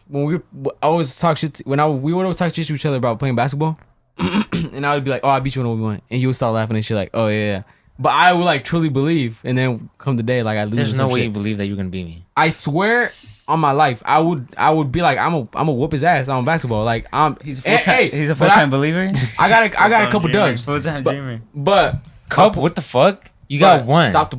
when we would always talk shit to each other about playing basketball, and I would be like, "Oh, I beat you in 1v1," and you would start laughing and shit "Oh yeah." But I would truly believe, and then come the day I lose. There's no way shit. you believe that you're gonna beat me. I swear on my life, I would be like, I'm a whoop his ass on basketball. He's a full-time believer. I got a couple dubs, Full-time dreamer. but Cup? What the fuck? You got one. Stop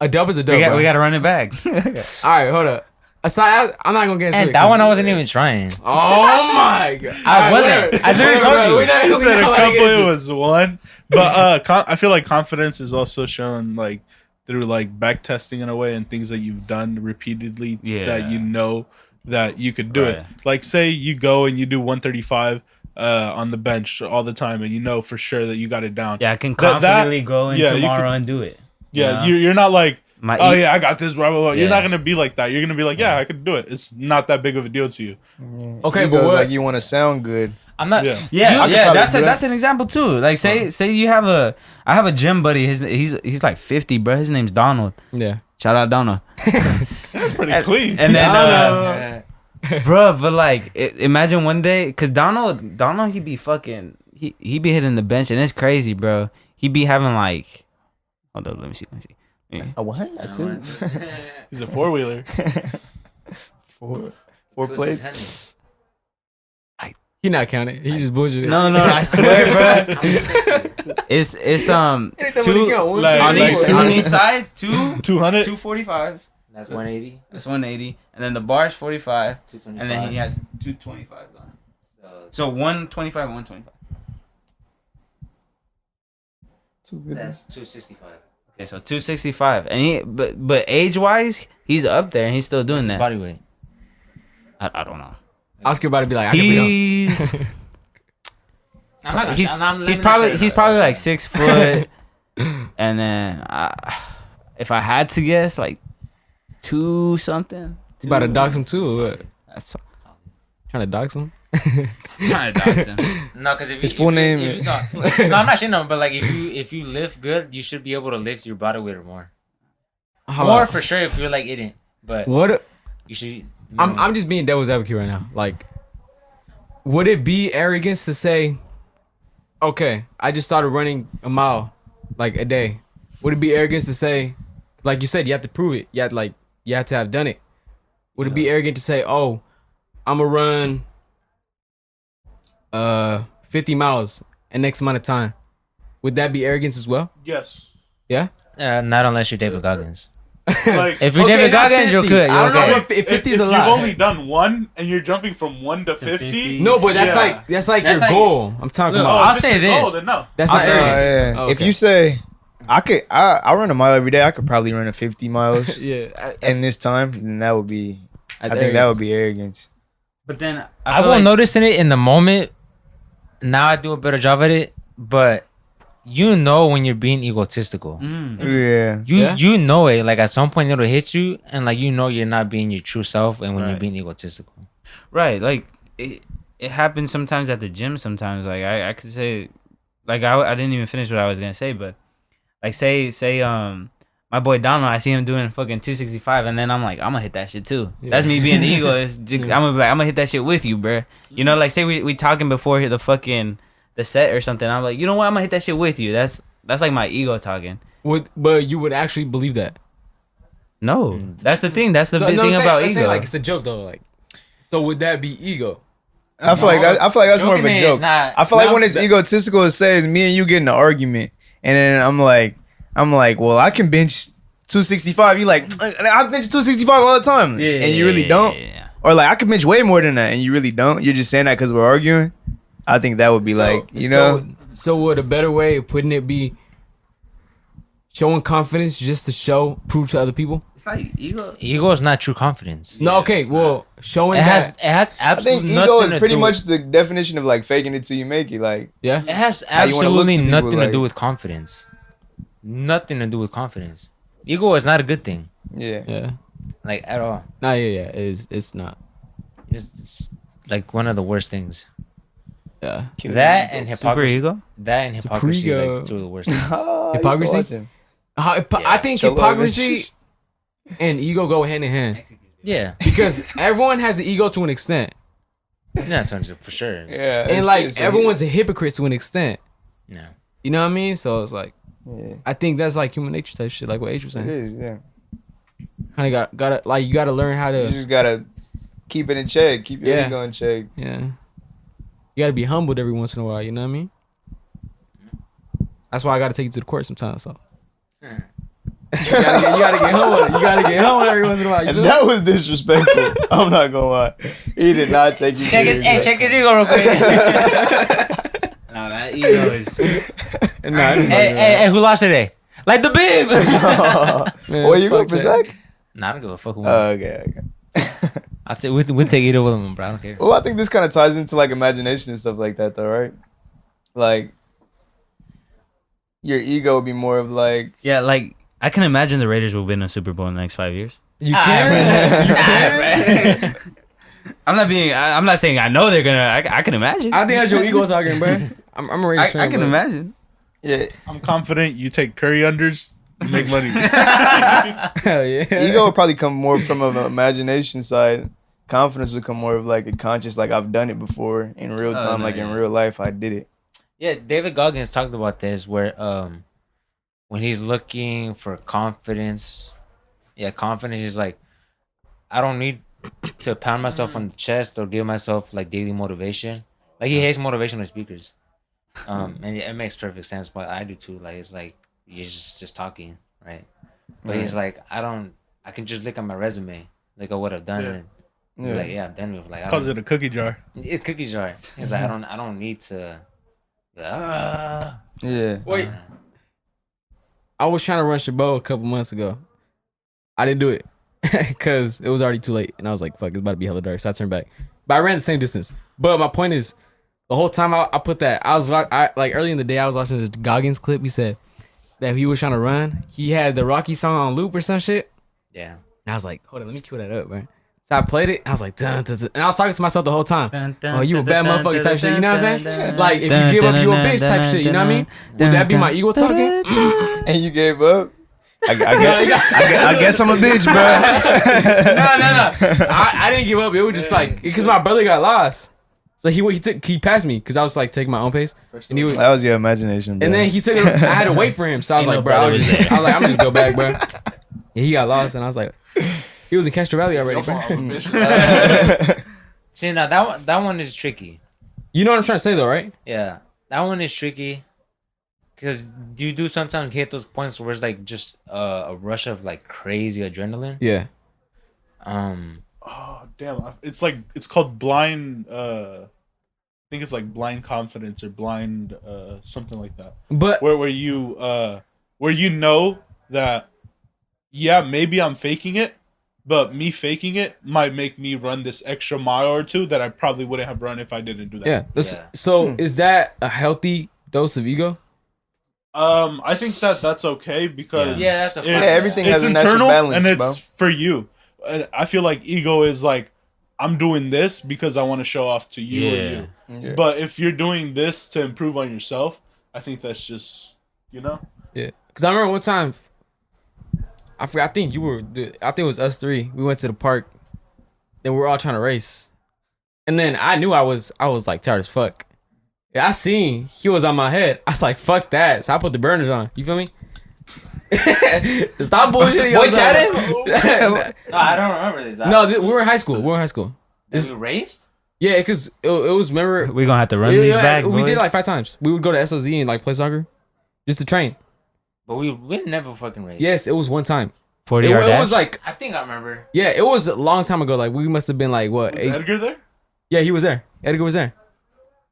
a dub is a dub. We bro. got to run it back. All right, hold up. Aside, I'm not gonna get into And it. that 'cause- one I wasn't even trying. Oh my god! I wasn't. I literally told you. You said a couple, it was one. But I feel like confidence is also shown through back testing in a way and things that you've done repeatedly that you know that you could do it. Like say you go and you do 135 on the bench all the time and you know for sure that you got it down. Yeah, I can confidently go in yeah, tomorrow and do it. Yeah, you're not oh yeah, I got this, blah blah blah. Yeah. You're not gonna be like that. You're gonna be like, yeah, I could do it. It's not that big of a deal to you. Okay, Ego, but what? like you want to sound good. I'm not. Yeah. Yeah, I could yeah, probably that's do that. that's an example too. Like say you have I have a gym buddy. He's like 50, bro. His name's Donald. Yeah. Shout out Donald. That's pretty clean. And then Yeah. bro, but like imagine one day, cause Donald he be fucking he be hitting the bench and it's crazy, bro. He be having like, hold up, let me see. Yeah. A what? That's it. He's a 4-wheeler. Four plates. He not counting. He just bullshit. No, I swear, bro. It's two Like- on like two- each side, 2 200. 245s. That's 180. That's 180, and then the bar is 45, 225. and then he has 225s on. So 125 and 125. That's 265. Okay, so 265, and he but age wise, he's up there and he's still doing That's his that. body weight. I don't know. Oscar about to be like, I can beat him. He's I'm not. he's probably like 6 foot, and then if I had to guess, like 2 something. You about to dox him too? Or what? That's Trying to dox him? trying to dox him. No, because if His full name if no, I'm not saying no, but like if you lift good, you should be able to lift your body weight or more. More for sure if you're like eating, but What? you should. I'm just being devil's advocate right now. Like, would it be arrogance to say, okay, I just started running a mile, like a day? Would it be arrogance to say, like you said, you have to prove it. You have to have done it. Would it be arrogant to say, oh, I'm gonna run 50 miles in X amount of time? Would that be arrogance as well? Yes. Yeah. Not unless you're David Goggins. Like, If you're Okay, David not Goggins, you're 50. good. I You're don't know okay. if 50 is if a you've lot. only done one and you're jumping from 1 to 50, No, but that's Yeah. that's That's your like- goal. I'm talking Oh, about. I'll if it's say your goal, this. then no. That's I'll not say arrogance. yeah. Oh, If okay. you say I run a mile every day, I could probably run a 50 miles Yeah. in this time, then that would be. That's I think that arrogance. would be arrogance. But then I feel won't like, noticing it in the moment. Now I do a better job at it, but you know when you're being egotistical. Yeah. You know it. Like at some point it'll hit you, and like you know you're not being your true self, and when you're Right. being egotistical. right, like it happens sometimes at the gym. Sometimes, like I could say, like I didn't even finish what I was gonna say, but like say my boy Donald, I see him doing fucking 265, and then I'm like, I'm gonna hit that shit too. Yeah. That's me being the ego. I'm gonna be like, I'm gonna hit that shit with you, bruh. You know, like say we talking before the set or something. I'm like, you know what? I'm gonna hit that shit with you. That's like my ego talking. But you would actually believe that. No, that's the thing. That's the So, big no, thing I'm about saying, ego. like it's a joke though. Like, so would that be ego? I feel like that's more of a Joking is joke. not- I feel like No, when it's egotistical, it says me and you get in an argument, and then I'm like, well, I can bench 265. You like, I bench 265 all the time, and you really don't. Yeah. Or like, I can bench way more than that, and you really don't. You're just saying that because we're arguing. I think that would be like, you know, So would a better way of putting it be showing confidence just to prove to other people? It's like ego. Ego is not true confidence. No, okay. Well, showing It has that. I absolutely think nothing ego is to pretty do much the definition of like faking it till you make it. Like, Yeah. It has How you wanna look absolutely to people, nothing to like- do with confidence. Nothing to do with confidence. Ego is not a good thing, yeah, Yeah. like at all. Nah. Yeah. It's not. It's like one of the worst things. Yeah. That and Super hypocrisy. ego. That and hypocrisy is ego. like two of the worst things. Oh, I used to Hypocrisy? watch him. I think Cholo, hypocrisy bitches. and ego go hand in hand Yeah, because everyone has an ego to an extent, yeah, for sure. Yeah, and it's- like it's everyone's a hypocrite to an extent. No. You know what I mean? So it's like Yeah, I think that's like human nature type shit, like what H was it saying. is. Yeah, Kind of gotta like you gotta learn how you to just gotta keep it in check. Keep your Yeah. ego in check. yeah. You gotta be humbled every once in a while. You know what I mean? That's why I gotta take you to the court sometimes. So. You gotta get humbled. You gotta get humbled every once in a while. You And feel that was disrespectful. I'm not gonna lie. He did not take you seriously. Check his ego real quick. No, that ego is. me? Nah, it's hey, who lost today? Like the bib. man, What you fuck go for, that. Zach? Nah, I don't give a fuck who Oh, wins. okay. I say we'll take either one of them, bro. I don't care. Well, I think this kind of ties into like imagination and stuff like that, though, right? Like your ego would be more of like, Yeah, like I can imagine the Raiders will win a Super Bowl in the next 5 years. You can. I'm not saying I know they're gonna. I can imagine. I think that's your ego talking, bro. I'm a Raiders fan. I can bro. imagine. Yeah, I'm confident you take Curry unders, you make money. Hell yeah. ego would probably come more from an imagination side. Confidence would come more of like a conscious, like I've done it before in real time, like in real life, I did it. Yeah, David Goggins talked about this where when he's looking for confidence, confidence is like, I don't need to pound myself on the chest or give myself like daily motivation. Like he hates motivational speakers. And it makes perfect sense, but I do too. Like it's like you're just talking, right? But he's like, I can just look at my resume, like I would have done it. Yeah. Like I'm done with like Calls it a cookie jar. it's cookie jar. It's like I don't need to. Yeah. Wait. I was trying to run Chabot a couple months ago. I didn't do it because it was already too late, and I was like, "Fuck, it's about to be hella dark." So I turned back, but I ran the same distance. But my point is, the whole time I put that I like early in the day I was watching this Goggins clip. He said that he was trying to run. He had the Rocky song on loop or some shit. Yeah. And I was like, hold on, let me cue that up, man. So I played it. And I was like, dun, dun, dun. And I was talking to myself the whole time. Oh, you a bad motherfucker type shit. You know what I'm saying? Like, if you give up, you a bitch type shit. You know what I mean? Would that be my ego talking? And you gave up? I guess I'm a bitch, bro. No. I didn't give up. It was just like, because my brother got lost. So he passed me because I was like taking my own pace. And That was your imagination, bro. And then he took it. I had to wait for him. So I was like, bro, I'm gonna just go back, bro. And he got lost. And I was like, he was in Castro Valley already, bro. See, now that one is tricky. You know what I'm trying to say, though, right? Yeah, that one is tricky because you do sometimes hit those points where it's like just a rush of like crazy adrenaline. Yeah. Oh damn! It's called blind. I think it's like blind confidence or blind something like that. But Where you know that maybe I'm faking it, but me faking it might make me run this extra mile or two that I probably wouldn't have run if I didn't do that. yeah. So is that a healthy dose of ego? I think that's okay because that's a everything has a natural internal balance, and it's bro. for you. And I feel like ego is like I'm doing this because I want to show off to you or you. Yeah. But if you're doing this to improve on yourself, I think that's just Yeah. Because I remember one time, I forgot. I think it was us three. We went to the park, and we were all trying to race. And then I knew I was like tired as fuck. Yeah, I seen he was on my head. I was like, fuck that. So I put the burners on. You feel me? Stop bullshitting. Boy, chatting? No, I don't remember this. No, we were in high school. We raced. Yeah, because it was, remember. We're gonna have to run these back. We boys. did it like 5 times. We would go to SOZ and like play soccer just to train. But we never fucking raced. Yes, it was one time. 40-yard It dash. was like, I think I remember. yeah, it was a long time ago. Like we must have been like what? was 8? Edgar there? Yeah, he was there. Edgar was there.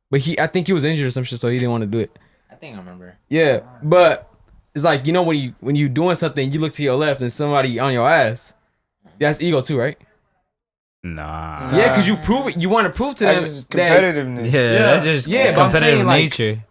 But I think he was injured or some shit, so he didn't want to do it. I think I remember. Yeah, but it's like, you know, when you doing something, you look to your left and somebody on your ass. That's ego too, right? Nah. Yeah, because you prove it. You want to prove to them That's just that. competitiveness. Yeah, that's just Yeah, but I'm competitive saying, like- nature.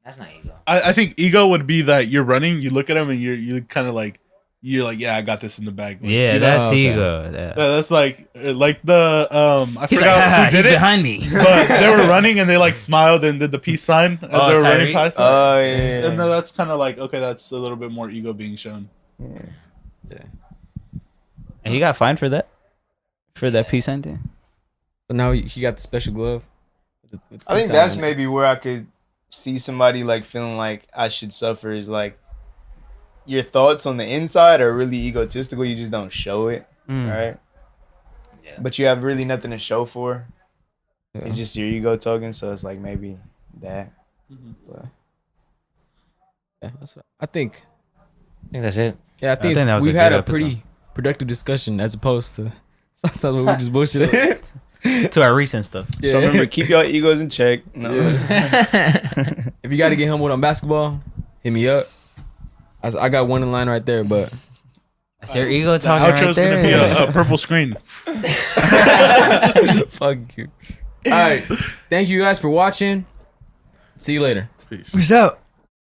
That's not ego. I think ego would be that you're running, you look at him and you're kind of like, I got this in the bag. Like, Yeah, you know? that's okay. ego. Yeah. That's like the I He's forgot like, who he's did it, behind me. but they were running and they like smiled and did the peace sign as Oh, they were Tyreek? running past. Oh, yeah. And then that's kind of like, okay, that's a little bit more ego being shown. And he got fined for that. For that peace sign thing. So now he got the special glove. with the I think sign that's on it. maybe where I could see somebody like feeling like I should suffer is like your thoughts on the inside are really egotistical. You just don't show it, right? Yeah. But you have really nothing to show for. Yeah. It's just your ego talking. So it's like maybe that. But Yeah, that's what I think. I think that's it. Yeah, I think, think that was a we've had good a pretty productive discussion as opposed to sometimes we just bullshit. To our recent stuff. so remember, keep your egos in check. No. If you got to get humbled on basketball, hit me up. I got one in line right there, but That's your ego The talking right outro's gonna be there. a purple screen. fuck you. All right, thank you guys for watching. See you later. Peace. Peace out.